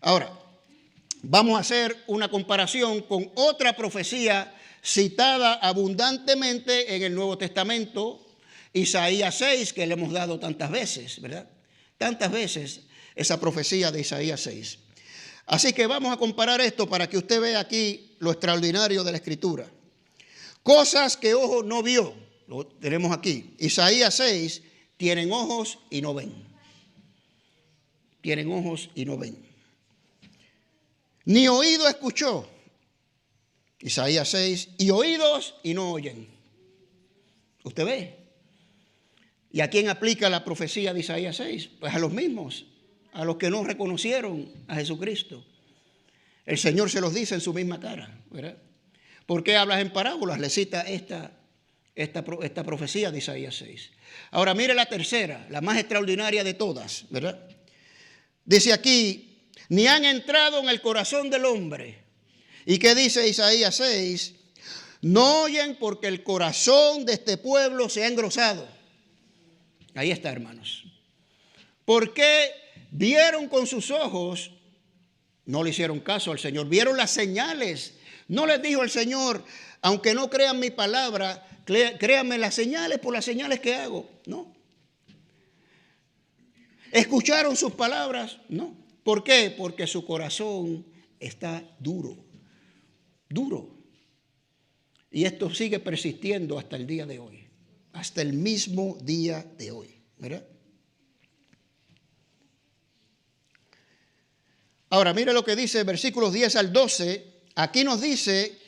Ahora, vamos a hacer una comparación con otra profecía citada abundantemente en el Nuevo Testamento, Isaías 6, que le hemos dado tantas veces, ¿verdad? Tantas veces esa profecía de Isaías 6. Así que vamos a comparar esto para que usted vea aquí lo extraordinario de la Escritura. Cosas que ojo no vio, lo tenemos aquí. Isaías 6, tienen ojos y no ven. Tienen ojos y no ven. Ni oído escuchó. Isaías 6, y oídos y no oyen. ¿Usted ve? ¿Y a quién aplica la profecía de Isaías 6? Pues a los mismos, a los que no reconocieron a Jesucristo. El Señor se los dice en su misma cara, ¿verdad? ¿Por qué hablas en parábolas? Le cita esta profecía de Isaías 6. Ahora mire la tercera, la más extraordinaria de todas, ¿verdad? Dice aquí, ni han entrado en el corazón del hombre. ¿Y qué dice Isaías 6? No oyen porque el corazón de este pueblo se ha engrosado. Ahí está, hermanos. ¿Por qué vieron con sus ojos? No le hicieron caso al Señor. Vieron las señales. No les dijo el Señor, aunque no crean mi palabra, créanme las señales por las señales que hago. No. ¿Escucharon sus palabras? No. ¿Por qué? Porque su corazón está duro. Duro. Y esto sigue persistiendo hasta el día de hoy. Hasta el mismo día de hoy, ¿verdad? Ahora, mire lo que dice versículos 10 al 12. Aquí nos dice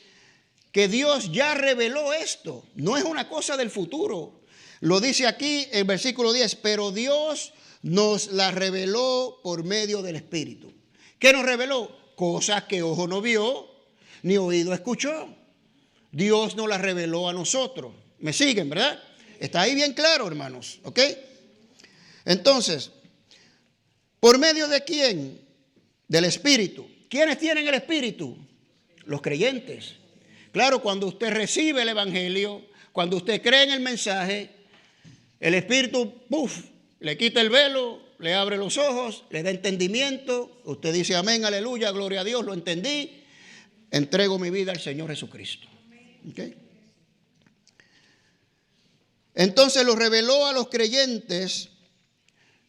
que Dios ya reveló esto. No es una cosa del futuro. Lo dice aquí en versículo 10. Pero Dios nos la reveló por medio del Espíritu. ¿Qué nos reveló? Cosas que ojo no vio, ni oído escuchó. Dios nos las reveló a nosotros. ¿Me siguen, verdad? Está ahí bien claro, hermanos. ¿Ok? Entonces, ¿por medio de quién? Del Espíritu. ¿Quiénes tienen el Espíritu? Los creyentes. Claro, cuando usted recibe el Evangelio, cuando usted cree en el mensaje, el Espíritu, ¡puf!, le quita el velo, le abre los ojos, le da entendimiento. Usted dice amén, aleluya, gloria a Dios, lo entendí. Entrego mi vida al Señor Jesucristo. ¿Okay? Entonces lo reveló a los creyentes.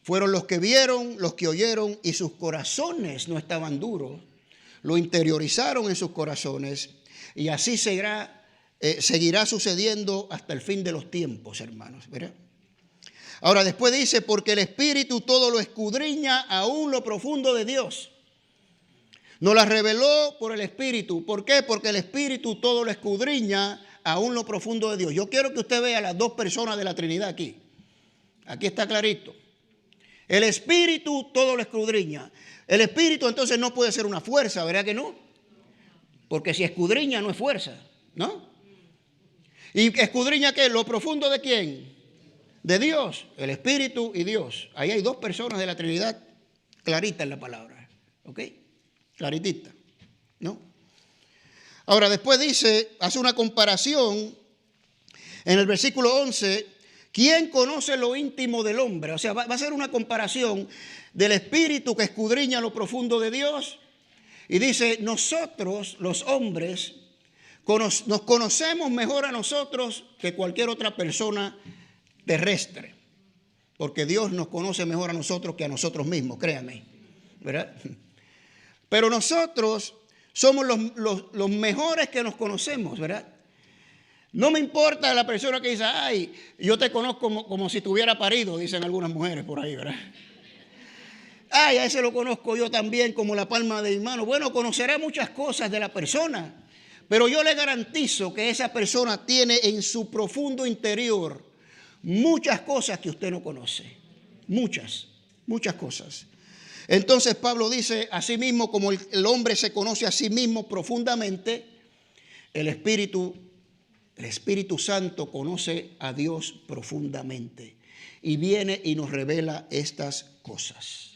Fueron los que vieron, los que oyeron, y sus corazones no estaban duros. Lo interiorizaron en sus corazones. Y así seguirá sucediendo hasta el fin de los tiempos, hermanos, ¿verdad? Ahora después dice, porque el Espíritu todo lo escudriña, aún lo profundo de Dios. Nos la reveló por el Espíritu. ¿Por qué? Porque el Espíritu todo lo escudriña, aún lo profundo de Dios. Yo quiero que usted vea las dos personas de la Trinidad aquí. Aquí está clarito. El Espíritu todo lo escudriña. El Espíritu entonces no puede ser una fuerza, ¿verdad que no? Porque si escudriña no es fuerza, ¿no? ¿Y escudriña qué? ¿Lo profundo de quién? De Dios, el Espíritu y Dios. Ahí hay dos personas de la Trinidad clarita en la palabra, ¿ok? Claritita, ¿no? Ahora después dice, hace una comparación en el versículo 11, ¿quién conoce lo íntimo del hombre? O sea, va a ser una comparación del Espíritu que escudriña lo profundo de Dios. Y dice, nosotros los hombres nos conocemos mejor a nosotros que cualquier otra persona terrestre, porque Dios nos conoce mejor a nosotros que a nosotros mismos, créanme, ¿verdad? Pero nosotros somos los mejores que nos conocemos, ¿verdad? No me importa la persona que dice, ay, yo te conozco como si tuviera parido, dicen algunas mujeres por ahí, ¿verdad? Ay, a ese lo conozco yo también como la palma de mi mano. Bueno, conocerá muchas cosas de la persona, pero yo le garantizo que esa persona tiene en su profundo interior muchas cosas que usted no conoce. Muchas cosas. Entonces Pablo dice, asimismo como el hombre se conoce a sí mismo profundamente, el Espíritu Santo conoce a Dios profundamente y viene y nos revela estas cosas.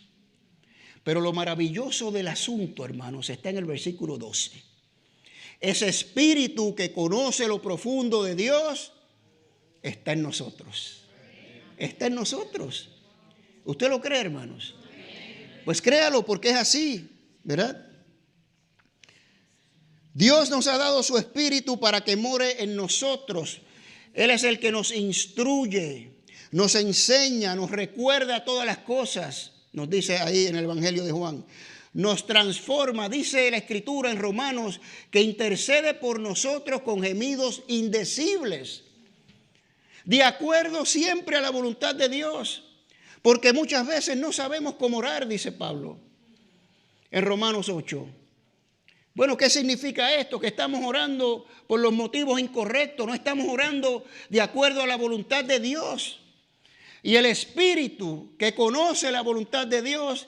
Pero lo maravilloso del asunto, hermanos, está en el versículo 12. Ese Espíritu que conoce lo profundo de Dios está en nosotros. Está en nosotros. ¿Usted lo cree, hermanos? Pues créalo, porque es así, ¿verdad? Dios nos ha dado su Espíritu para que more en nosotros. Él es el que nos instruye, nos enseña, nos recuerda todas las cosas. Nos dice ahí en el Evangelio de Juan. Nos transforma, dice la Escritura en Romanos, que intercede por nosotros con gemidos indecibles. De acuerdo siempre a la voluntad de Dios. Porque muchas veces no sabemos cómo orar, dice Pablo en Romanos 8. Bueno, ¿qué significa esto? Que estamos orando por los motivos incorrectos, no estamos orando de acuerdo a la voluntad de Dios. Y el Espíritu que conoce la voluntad de Dios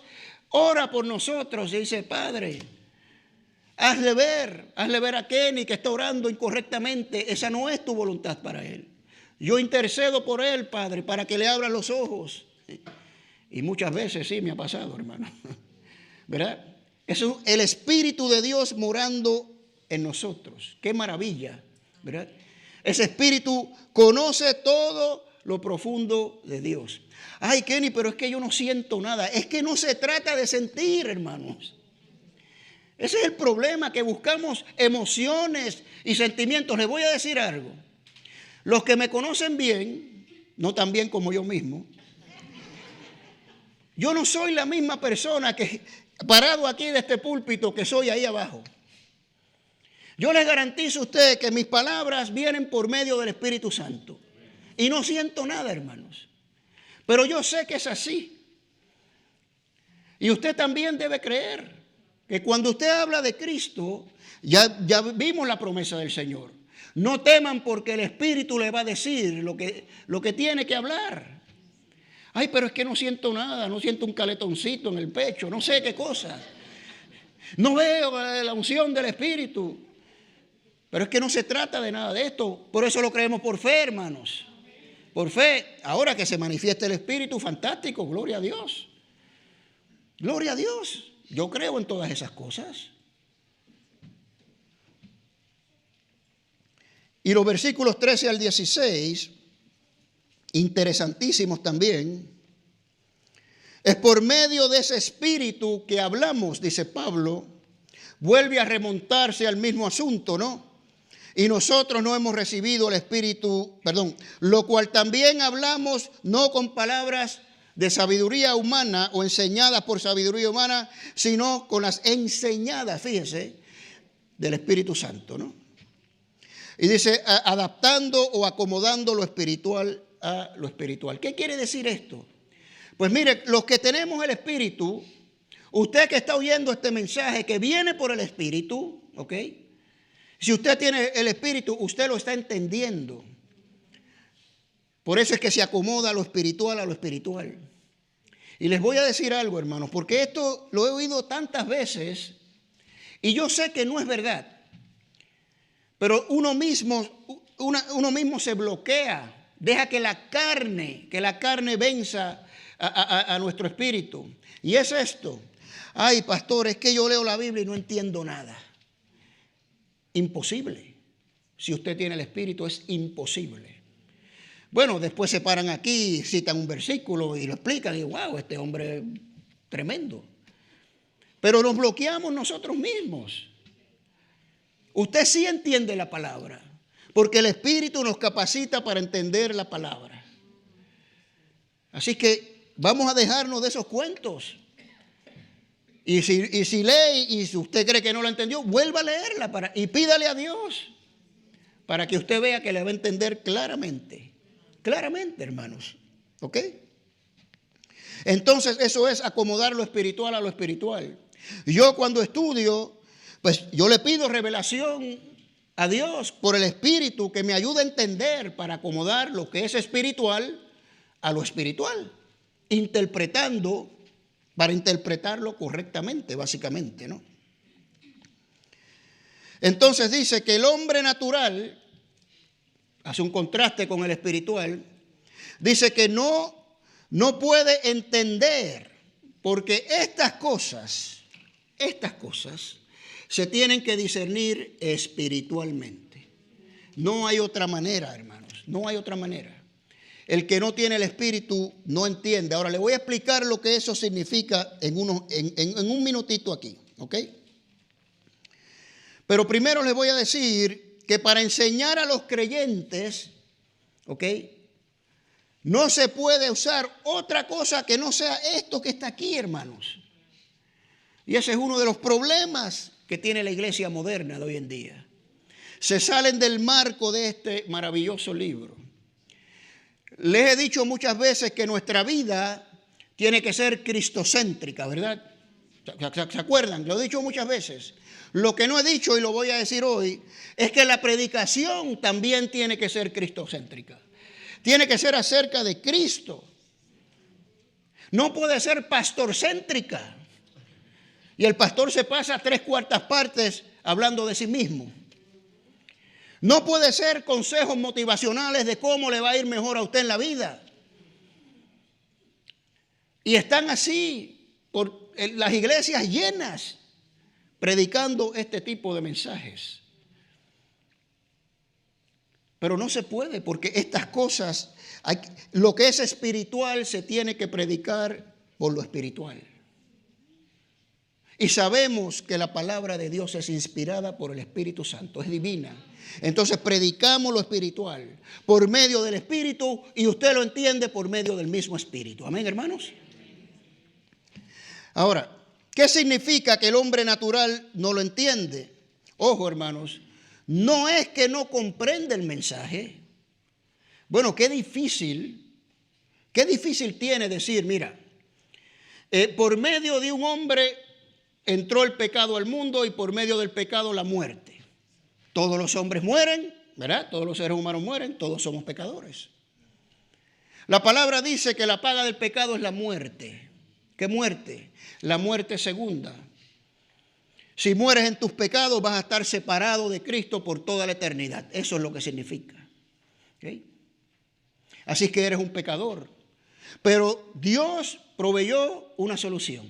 ora por nosotros y dice, Padre, hazle ver a Kenny que está orando incorrectamente. Esa no es tu voluntad para él. Yo intercedo por él, Padre, para que le abran los ojos. Y muchas veces sí me ha pasado, hermano. ¿Verdad? Es el Espíritu de Dios morando en nosotros. Qué maravilla, ¿verdad? Ese Espíritu conoce todo lo profundo de Dios. Ay, Kenny, pero es que yo no siento nada. Es que no se trata de sentir, hermanos. Ese es el problema, que buscamos emociones y sentimientos. Les voy a decir algo. Los que me conocen bien, no tan bien como yo mismo, yo no soy la misma persona que parado aquí de este púlpito que soy ahí abajo. Yo les garantizo a ustedes que mis palabras vienen por medio del Espíritu Santo. Y no siento nada, hermanos. Pero yo sé que es así. Y usted también debe creer que cuando usted habla de Cristo, ya vimos la promesa del Señor. No teman porque el Espíritu le va a decir lo que tiene que hablar. Ay, pero es que no siento nada, no siento un caletoncito en el pecho, no sé qué cosa. No veo la unción del Espíritu. Pero es que no se trata de nada de esto. Por eso lo creemos por fe, hermanos. Por fe. Ahora que se manifiesta el Espíritu, fantástico, gloria a Dios. Gloria a Dios. Yo creo en todas esas cosas. Y los versículos 13 al 16, interesantísimos también. Es por medio de ese Espíritu que hablamos, dice Pablo. Vuelve a remontarse al mismo asunto, ¿no? Y nosotros no hemos recibido el Espíritu, lo cual también hablamos no con palabras de sabiduría humana o enseñadas por sabiduría humana, sino con las enseñadas, fíjese, del Espíritu Santo, ¿no? Y dice, adaptando o acomodando lo espiritual a lo espiritual. ¿Qué quiere decir esto? Pues mire, los que tenemos el Espíritu, usted que está oyendo este mensaje que viene por el Espíritu, ¿ok? Si usted tiene el Espíritu, usted lo está entendiendo. Por eso es que se acomoda lo espiritual a lo espiritual. Y les voy a decir algo, hermanos, porque esto lo he oído tantas veces y yo sé que no es verdad. Pero uno mismo se bloquea, deja que la carne venza a nuestro espíritu. Y es esto. Ay, pastor, es que yo leo la Biblia y no entiendo nada. Imposible. Si usted tiene el Espíritu, es imposible. Bueno, después se paran aquí, citan un versículo y lo explican y wow, este hombre es tremendo. Pero nos bloqueamos nosotros mismos. Usted sí entiende la palabra, porque el Espíritu nos capacita para entender la palabra. Así que vamos a dejarnos de esos cuentos. Y si lee y si usted cree que no la entendió, vuelva a leerla y pídale a Dios para que usted vea que le va a entender claramente. Claramente, hermanos. ¿Ok? Entonces eso es acomodar lo espiritual a lo espiritual. Yo cuando estudio, pues yo le pido revelación a Dios por el Espíritu que me ayude a entender para acomodar lo que es espiritual a lo espiritual. Interpretando para interpretarlo correctamente, básicamente, ¿no? Entonces dice que el hombre natural, hace un contraste con el espiritual, dice que no puede entender, porque estas cosas se tienen que discernir espiritualmente. No hay otra manera, hermanos, no hay otra manera. El que no tiene el espíritu no entiende. Ahora le voy a explicar lo que eso significa en un minutito aquí, ¿ok? Pero primero les voy a decir que para enseñar a los creyentes, ¿ok?, no se puede usar otra cosa que no sea esto que está aquí, hermanos. Y ese es uno de los problemas que tiene la iglesia moderna de hoy en día. Se salen del marco de este maravilloso libro. Les he dicho muchas veces que nuestra vida tiene que ser cristocéntrica, ¿verdad? ¿Se acuerdan? Lo he dicho muchas veces. Lo que no he dicho y lo voy a decir hoy es que la predicación también tiene que ser cristocéntrica. Tiene que ser acerca de Cristo. No puede ser pastorcéntrica. Y el pastor se pasa 3/4 partes hablando de sí mismo. No puede ser consejos motivacionales de cómo le va a ir mejor a usted en la vida. Y están así por las iglesias llenas predicando este tipo de mensajes. Pero no se puede, porque estas cosas, lo que es espiritual se tiene que predicar por lo espiritual. Y sabemos que la palabra de Dios es inspirada por el Espíritu Santo, es divina. Entonces predicamos lo espiritual por medio del Espíritu y usted lo entiende por medio del mismo Espíritu. Amén, hermanos. Ahora, ¿qué significa que el hombre natural no lo entiende? Ojo, hermanos, no es que no comprende el mensaje. Bueno, qué difícil tiene decir, mira, por medio de un hombre entró el pecado al mundo y por medio del pecado la muerte. Todos los hombres mueren, ¿verdad? Todos los seres humanos mueren, todos somos pecadores. La palabra dice que la paga del pecado es la muerte. ¿Qué muerte? La muerte segunda. Si mueres en tus pecados vas a estar separado de Cristo por toda la eternidad. Eso es lo que significa. ¿Okay? Así que eres un pecador. Pero Dios proveyó una solución.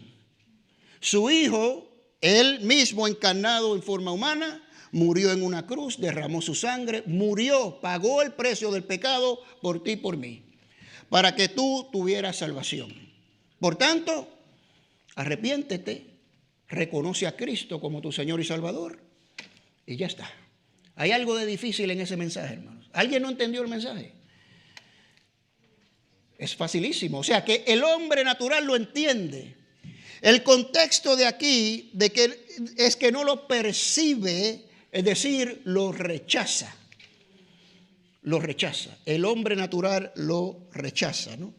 Su Hijo, Él mismo encarnado en forma humana, murió en una cruz, derramó su sangre, murió, pagó el precio del pecado por ti y por mí, para que tú tuvieras salvación. Por tanto, arrepiéntete, reconoce a Cristo como tu Señor y Salvador y ya está. Hay algo de difícil en ese mensaje, hermanos. ¿Alguien no entendió el mensaje? Es facilísimo. O sea que el hombre natural lo entiende. El contexto de aquí es que no lo percibe, es decir, lo rechaza. Lo rechaza. El hombre natural lo rechaza, ¿no?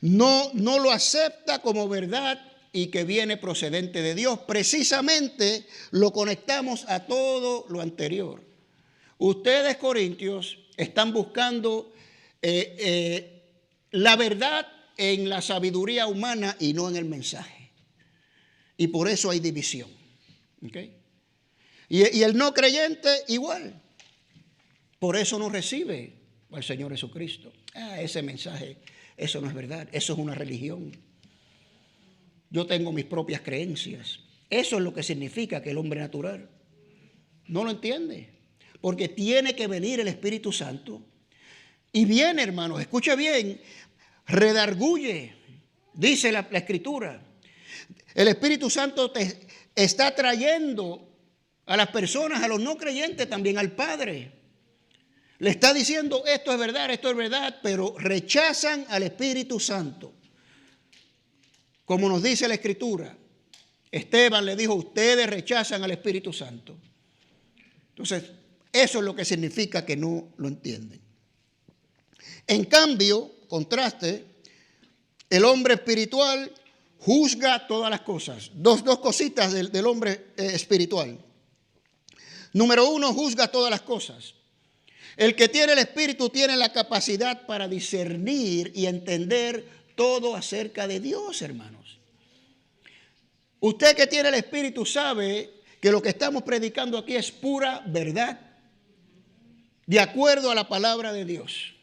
No lo acepta como verdad y que viene procedente de Dios. Precisamente lo conectamos a todo lo anterior. Ustedes, corintios, están buscando la verdad en la sabiduría humana y no en el mensaje. Y por eso hay división. ¿Okay? Y el no creyente igual. Por eso no recibe al Señor Jesucristo. Ese mensaje, eso no es verdad. Eso es una religión. Yo tengo mis propias creencias. Eso es lo que significa que el hombre natural no lo entiende. Porque tiene que venir el Espíritu Santo. Y viene, hermanos, escucha bien, redarguye, dice la Escritura. El Espíritu Santo te está trayendo a las personas, a los no creyentes también, al Padre. Le está diciendo esto es verdad, pero rechazan al Espíritu Santo. Como nos dice la Escritura, Esteban le dijo, ustedes rechazan al Espíritu Santo. Entonces, eso es lo que significa que no lo entienden. En cambio, contraste, el hombre espiritual juzga todas las cosas. Dos cositas del hombre espiritual. Número uno, juzga todas las cosas. El que tiene el Espíritu tiene la capacidad para discernir y entender todo acerca de Dios, hermanos. Usted que tiene el Espíritu sabe que lo que estamos predicando aquí es pura verdad, de acuerdo a la palabra de Dios.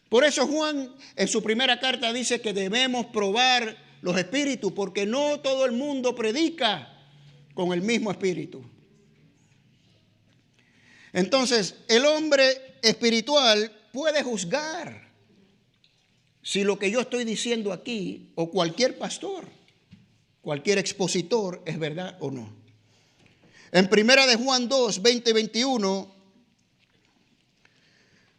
Por eso Juan en su primera carta dice que debemos probar los espíritus, porque no todo el mundo predica con el mismo espíritu. Entonces, el hombre espiritual puede juzgar si lo que yo estoy diciendo aquí, o cualquier pastor, cualquier expositor, es verdad o no. En primera de Juan 2, 20 y 21,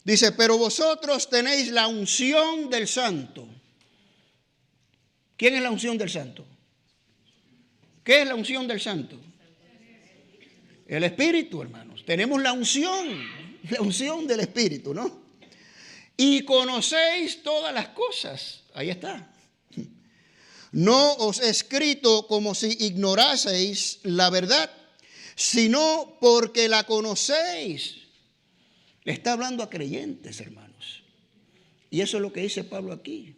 dice, pero vosotros tenéis la unción del Santo. ¿Quién es la unción del Santo? ¿Qué es la unción del Santo? El Espíritu, hermanos. Tenemos la unción del Espíritu, ¿no? Y conocéis todas las cosas. Ahí está. No os he escrito como si ignoraseis la verdad, sino porque la conocéis. Le está hablando a creyentes, hermanos. Y eso es lo que dice Pablo aquí.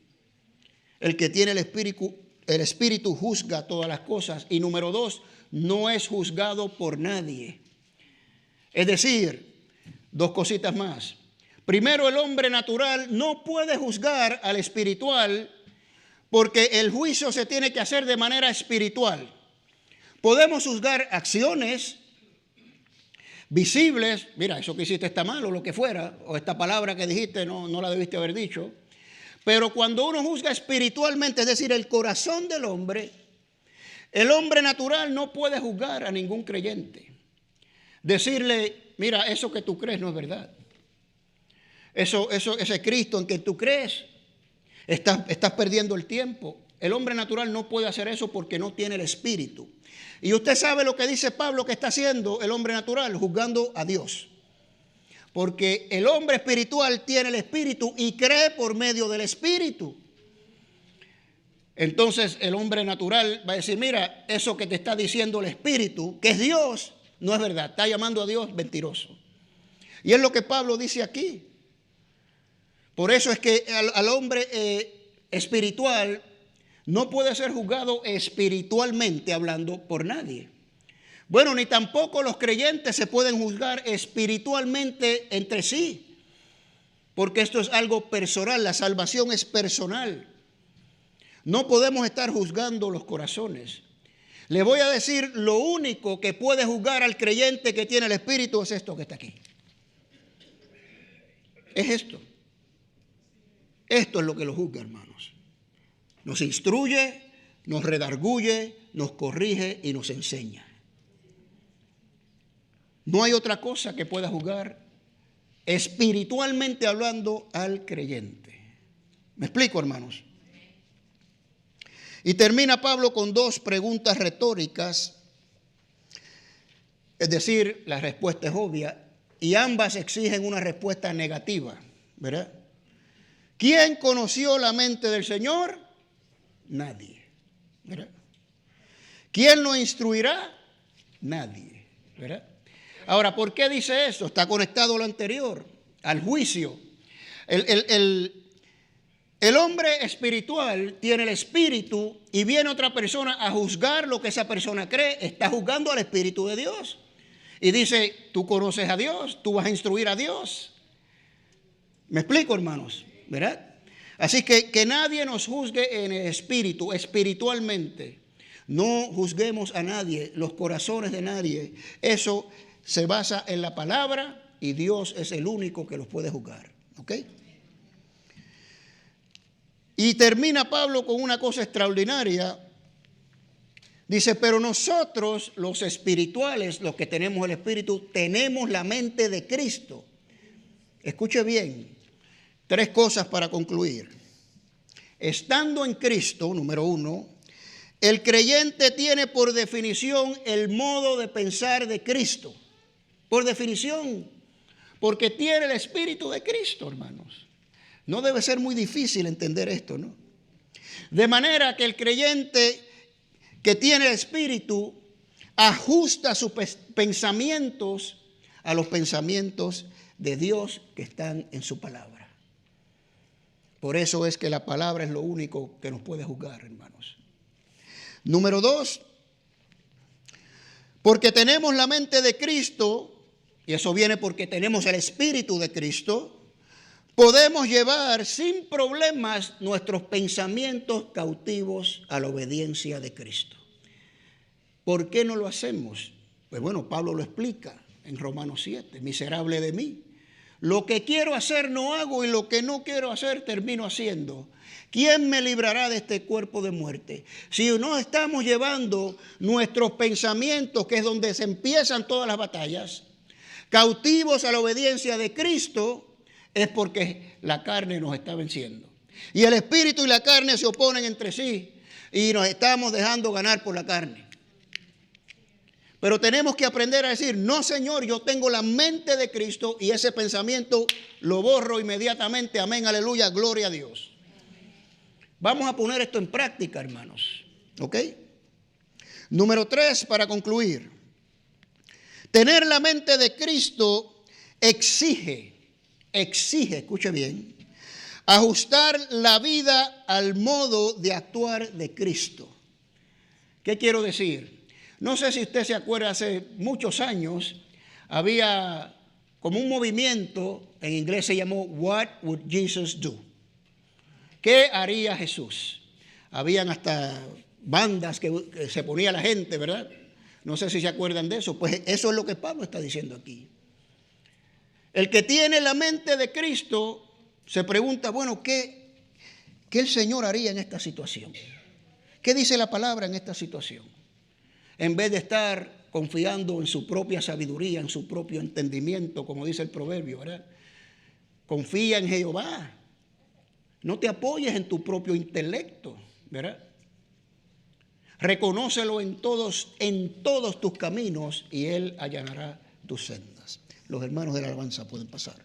El que tiene el Espíritu juzga todas las cosas. Y número 2, no es juzgado por nadie. Es decir, 2 cositas más. Primero, el hombre natural no puede juzgar al espiritual porque el juicio se tiene que hacer de manera espiritual. Podemos juzgar acciones visibles, mira, eso que hiciste está mal o lo que fuera, o esta palabra que dijiste no la debiste haber dicho. Pero cuando uno juzga espiritualmente, es decir, el corazón del hombre, el hombre natural no puede juzgar a ningún creyente. Decirle, mira, eso que tú crees no es verdad. Ese Cristo en que tú crees, estás perdiendo el tiempo. El hombre natural no puede hacer eso porque no tiene el Espíritu. Y usted sabe lo que dice Pablo que está haciendo el hombre natural, juzgando a Dios. Porque el hombre espiritual tiene el Espíritu y cree por medio del Espíritu. Entonces el hombre natural va a decir, mira, eso que te está diciendo el Espíritu, que es Dios, no es verdad. Está llamando a Dios mentiroso. Y es lo que Pablo dice aquí. Por eso es que al hombre espiritual no puede ser juzgado espiritualmente hablando por nadie. Bueno, ni tampoco los creyentes se pueden juzgar espiritualmente entre sí, porque esto es algo personal, la salvación es personal. No podemos estar juzgando los corazones. Le voy a decir, lo único que puede juzgar al creyente que tiene el Espíritu es esto que está aquí. Es esto. Esto es lo que lo juzga, hermanos. Nos instruye, nos redarguye, nos corrige y nos enseña. No hay otra cosa que pueda juzgar espiritualmente hablando al creyente. ¿Me explico, hermanos? Y termina Pablo con 2 preguntas retóricas. Es decir, la respuesta es obvia y ambas exigen una respuesta negativa, ¿verdad? ¿Quién conoció la mente del Señor? Nadie, ¿verdad? ¿Quién lo instruirá? Nadie, ¿verdad? Ahora, ¿por qué dice eso? Está conectado a lo anterior, al juicio. El hombre espiritual tiene el Espíritu y viene otra persona a juzgar lo que esa persona cree. Está juzgando al Espíritu de Dios. Y dice, tú conoces a Dios, tú vas a instruir a Dios. ¿Me explico, hermanos? ¿Verdad? Así que nadie nos juzgue en el espíritu, espiritualmente. No juzguemos a nadie, los corazones de nadie. Eso se basa en la palabra y Dios es el único que los puede juzgar. ¿Ok? Y termina Pablo con una cosa extraordinaria. Dice, pero nosotros los espirituales, los que tenemos el Espíritu, tenemos la mente de Cristo. Escuche bien, 3 cosas para concluir. Estando en Cristo, número 1, el creyente tiene por definición el modo de pensar de Cristo. Por definición, porque tiene el Espíritu de Cristo, hermanos. No debe ser muy difícil entender esto, ¿no? De manera que el creyente que tiene el Espíritu ajusta sus pensamientos a los pensamientos de Dios que están en su palabra. Por eso es que la palabra es lo único que nos puede juzgar, hermanos. Número 2, porque tenemos la mente de Cristo, y eso viene porque tenemos el Espíritu de Cristo, podemos llevar sin problemas nuestros pensamientos cautivos a la obediencia de Cristo. ¿Por qué no lo hacemos? Pues bueno, Pablo lo explica en Romanos 7, miserable de mí. Lo que quiero hacer no hago y lo que no quiero hacer termino haciendo. ¿Quién me librará de este cuerpo de muerte? Si no estamos llevando nuestros pensamientos, que es donde se empiezan todas las batallas, cautivos a la obediencia de Cristo, es porque la carne nos está venciendo. Y el espíritu y la carne se oponen entre sí y nos estamos dejando ganar por la carne. Pero tenemos que aprender a decir, no Señor, yo tengo la mente de Cristo y ese pensamiento lo borro inmediatamente. Amén, aleluya, gloria a Dios. Vamos a poner esto en práctica, hermanos. ¿Ok? Número 3, para concluir. Tener la mente de Cristo exige, escuche bien, ajustar la vida al modo de actuar de Cristo. ¿Qué quiero decir? No sé si usted se acuerda, hace muchos años había como un movimiento, en inglés se llamó What Would Jesus Do? ¿Qué haría Jesús? Habían hasta bandas que se ponía la gente, ¿verdad? No sé si se acuerdan de eso. Pues eso es lo que Pablo está diciendo aquí. El que tiene la mente de Cristo se pregunta, bueno, ¿qué el Señor haría en esta situación? ¿Qué dice la palabra en esta situación? En vez de estar confiando en su propia sabiduría, en su propio entendimiento, como dice el proverbio, ¿verdad? Confía en Jehová. No te apoyes en tu propio intelecto, ¿verdad? Reconócelo en todos tus caminos y Él allanará tus sendas. Los hermanos de la alabanza pueden pasar.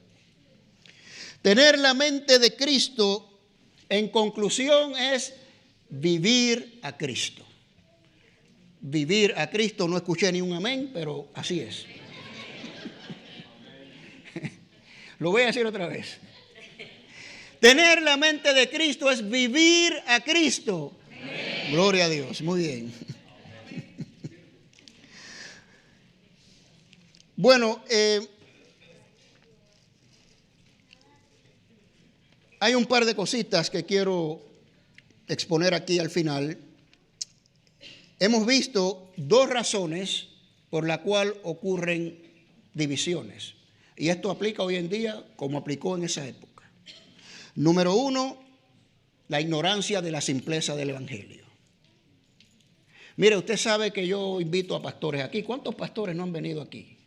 Tener la mente de Cristo, en conclusión, es vivir a Cristo. Vivir a Cristo, no escuché ni un amén, pero así es. Lo voy a decir otra vez. Tener la mente de Cristo es vivir a Cristo. Amén. Gloria a Dios, muy bien. Bueno, hay un par de cositas que quiero exponer aquí al final. Hemos visto dos razones por las cuales ocurren divisiones. Y esto aplica hoy en día como aplicó en esa época. Número 1, la ignorancia de la simpleza del Evangelio. Mire, usted sabe que yo invito a pastores aquí. ¿Cuántos pastores no han venido aquí?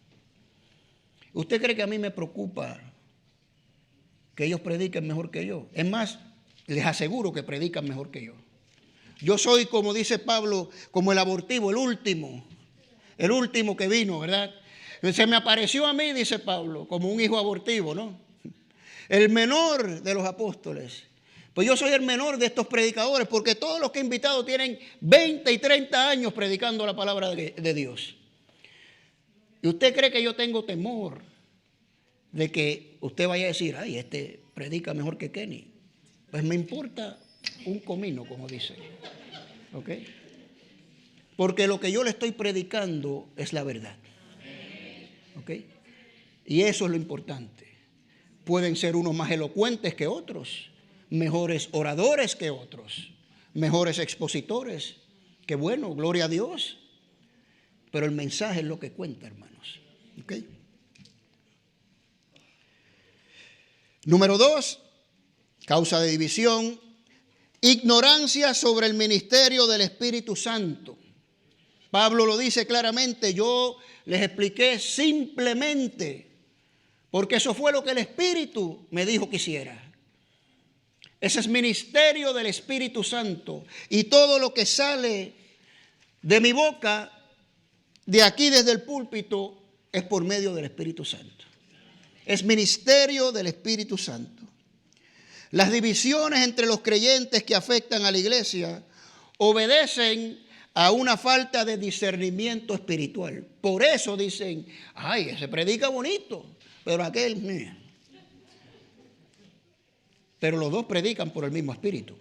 ¿Usted cree que a mí me preocupa que ellos prediquen mejor que yo? Es más, les aseguro que predican mejor que yo. Yo soy, como dice Pablo, como el abortivo, el último que vino, ¿verdad? Se me apareció a mí, dice Pablo, como un hijo abortivo, ¿no? El menor de los apóstoles. Pues yo soy el menor de estos predicadores, porque todos los que he invitado tienen 20 y 30 años predicando la palabra de Dios. ¿Y usted cree que yo tengo temor de que usted vaya a decir, ay, este predica mejor que Kenny? Pues me importa un comino, como dice. ¿Ok? Porque lo que yo le estoy predicando es la verdad. ¿Ok? Y eso es lo importante. Pueden ser unos más elocuentes que otros, mejores oradores que otros, mejores expositores. Qué bueno, gloria a Dios. Pero el mensaje es lo que cuenta, hermanos. ¿Ok? Número 2, causa de división, ignorancia sobre el ministerio del Espíritu Santo. Pablo lo dice claramente, yo les expliqué simplemente, porque eso fue lo que el Espíritu me dijo que hiciera. Ese es ministerio del Espíritu Santo. Y todo lo que sale de mi boca, de aquí desde el púlpito, es por medio del Espíritu Santo. Es ministerio del Espíritu Santo. Las divisiones entre los creyentes que afectan a la iglesia obedecen a una falta de discernimiento espiritual. Por eso dicen, ay, ese predica bonito, pero aquel, pero los dos predican por el mismo espíritu.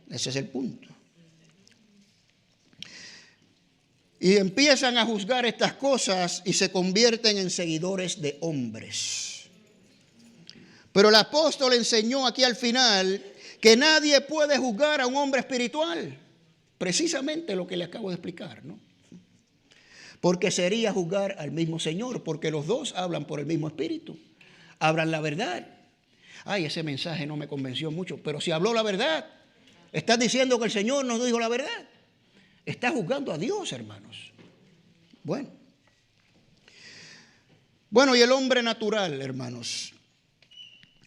Ese es el punto. Y empiezan a juzgar estas cosas y se convierten en seguidores de hombres. Pero el apóstol enseñó aquí al final que nadie puede juzgar a un hombre espiritual. Precisamente lo que le acabo de explicar, ¿no? Porque sería juzgar al mismo Señor, porque los dos hablan por el mismo espíritu. Hablan la verdad. Ay, ese mensaje no me convenció mucho, pero si habló la verdad, estás diciendo que el Señor nos dijo la verdad. Está juzgando a Dios, hermanos. Bueno, y el hombre natural, hermanos.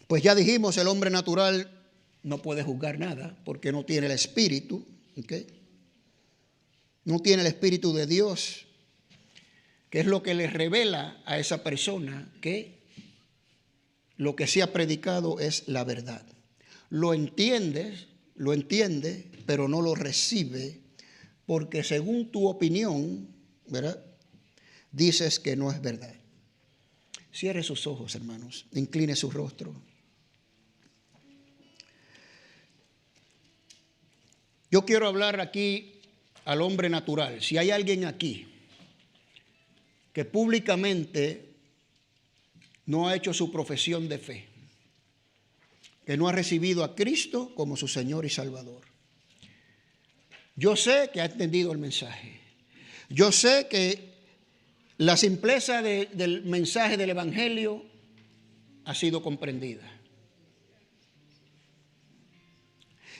Pues ya dijimos, el hombre natural no puede juzgar nada porque no tiene el espíritu, ¿ok? No tiene el espíritu de Dios, que es lo que le revela a esa persona que lo que se ha predicado es la verdad. Lo entiende, pero no lo recibe porque según tu opinión, ¿verdad?, dices que no es verdad. Cierre sus ojos, hermanos, incline su rostro. Yo quiero hablar aquí al hombre natural. Si hay alguien aquí que públicamente no ha hecho su profesión de fe, que no ha recibido a Cristo como su Señor y Salvador, yo sé que ha entendido el mensaje. Yo sé que la simpleza del mensaje del Evangelio ha sido comprendida.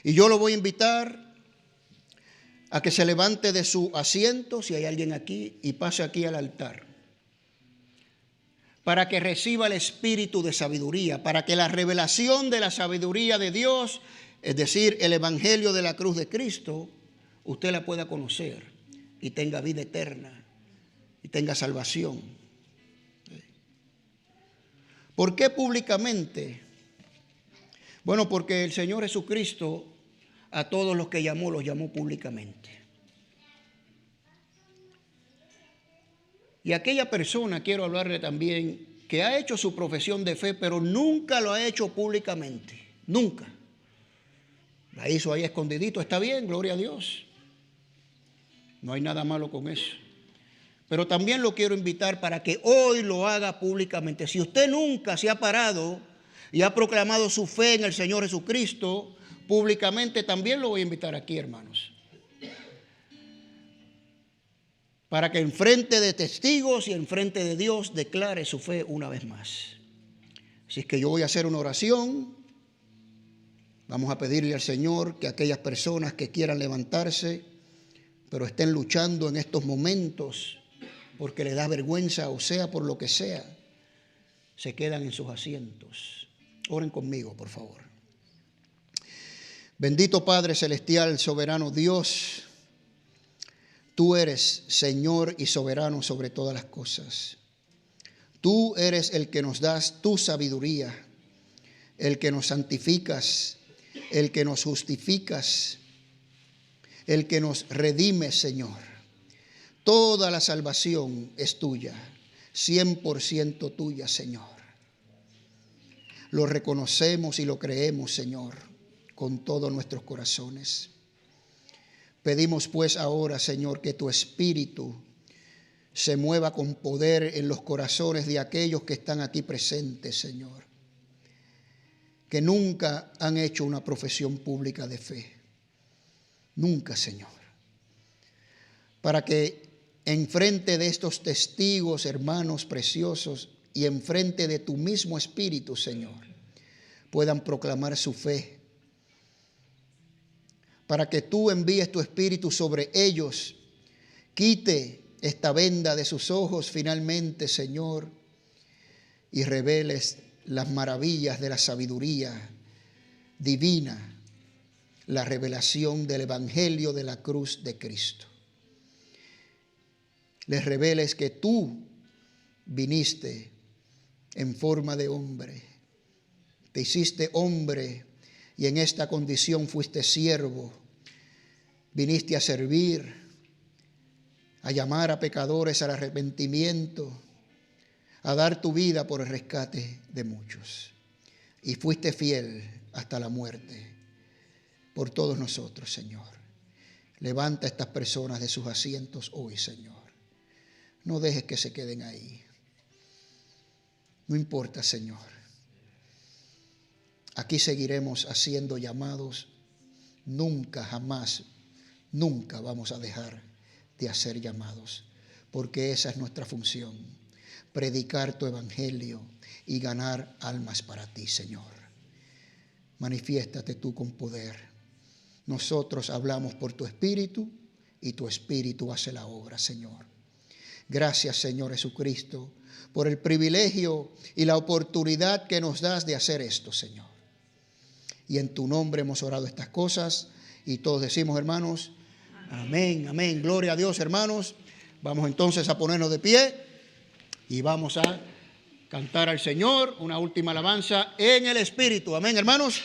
Y yo lo voy a invitar a que se levante de su asiento, si hay alguien aquí, y pase aquí al altar, para que reciba el espíritu de sabiduría, para que la revelación de la sabiduría de Dios, es decir, el Evangelio de la cruz de Cristo, usted la pueda conocer y tenga vida eterna y tenga salvación. ¿Por qué públicamente? Bueno, porque el Señor Jesucristo a todos los que llamó, los llamó públicamente. Y aquella persona, quiero hablarle también, que ha hecho su profesión de fe, pero nunca lo ha hecho públicamente. Nunca. La hizo ahí escondidito. Está bien, gloria a Dios. No hay nada malo con eso. Pero también lo quiero invitar para que hoy lo haga públicamente. Si usted nunca se ha parado y ha proclamado su fe en el Señor Jesucristo públicamente, también lo voy a invitar aquí, hermanos, para que en frente de testigos y en frente de Dios declare su fe una vez más. Así es que yo voy a hacer una oración. Vamos a pedirle al Señor que aquellas personas que quieran levantarse, pero estén luchando en estos momentos porque les da vergüenza, o sea, por lo que sea, se quedan en sus asientos. Oren conmigo, por favor. Bendito Padre Celestial, soberano Dios, tú eres Señor y soberano sobre todas las cosas. Tú eres el que nos das tu sabiduría, el que nos santificas, el que nos justificas, el que nos redime, Señor. Toda la salvación es tuya, 100% tuya, Señor. Lo reconocemos y lo creemos, Señor, con todos nuestros corazones. Pedimos pues ahora, Señor, que tu Espíritu se mueva con poder en los corazones de aquellos que están aquí presentes, Señor, que nunca han hecho una profesión pública de fe. Nunca, Señor. Para que enfrente de estos testigos, hermanos preciosos, y enfrente de tu mismo Espíritu, Señor, puedan proclamar su fe. Para que tú envíes tu Espíritu sobre ellos, quite esta venda de sus ojos finalmente, Señor, y reveles las maravillas de la sabiduría divina, la revelación del Evangelio de la cruz de Cristo. Les reveles que tú viniste en forma de hombre, te hiciste hombre y en esta condición fuiste siervo, viniste a servir, a llamar a pecadores al arrepentimiento, a dar tu vida por el rescate de muchos. y fuiste fiel hasta la muerte por todos nosotros, Señor. Levanta a estas personas de sus asientos hoy, Señor. No dejes que se queden ahí. No importa, Señor. Aquí seguiremos haciendo llamados. Nunca, jamás, nunca vamos a dejar de hacer llamados, porque esa es nuestra función, predicar tu evangelio y ganar almas para ti, Señor. Manifiéstate tú con poder. Nosotros hablamos por tu Espíritu y tu Espíritu hace la obra, Señor. Gracias, Señor Jesucristo, por el privilegio y la oportunidad que nos das de hacer esto, Señor. Y en tu nombre hemos orado estas cosas y todos decimos, hermanos, amén, amén. Gloria a Dios, hermanos. Vamos entonces a ponernos de pie y vamos a cantar al Señor una última alabanza en el Espíritu. Amén, hermanos.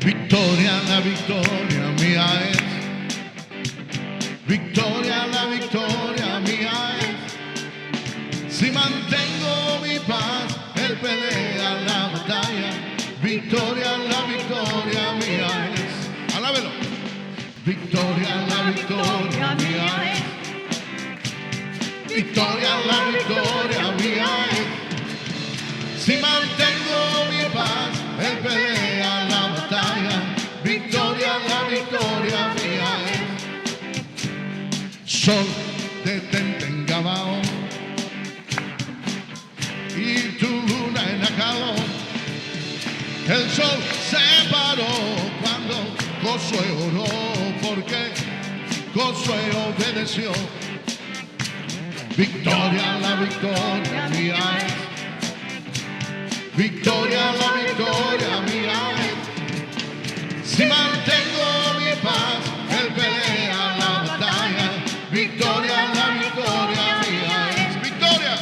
Victoria, la victoria mía es. Victoria, la victoria mía es. Si mantengo mi paz, Él pelea la batalla. Victoria, la victoria mía es. Alábelo. Victoria, la victoria mía es. Victoria, la victoria mía es. Si mantengo mi paz, Él pelea la batalla. Victoria, la victoria mía es. Sol, detente en Gabaón, y tu luna en Acalón. El sol se paró cuando Josué oró, porque Josué obedeció. Victoria, la victoria mía es. Victoria, la victoria mía es. Si mantengo mi paz, Él pelea la batalla. Victoria, la victoria mía es. Victoria.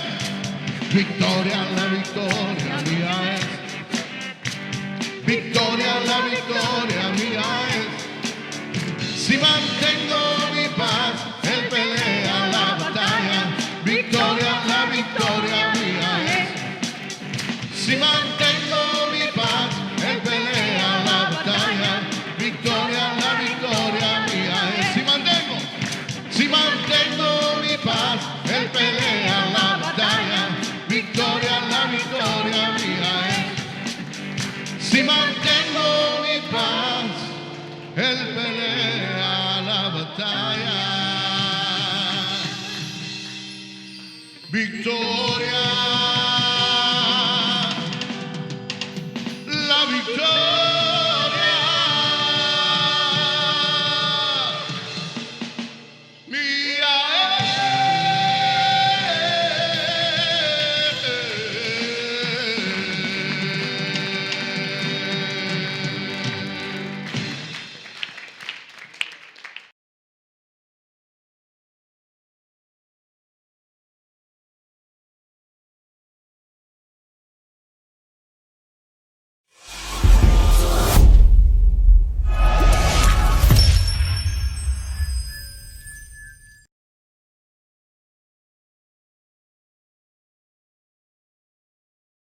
Victoria, la victoria mía es. Victoria, la victoria mía es. Si mantengo mi paz, Él pelea la batalla. Victoria, la victoria mía es. Si mantengo mi paz, Él pelea la batalla. Victoria, la victoria mía es. Si mantengo mi paz, Él pelea la batalla. Victoria, la victoria mía es. Si mantengo mi paz, Él pelea la batalla. Victoria.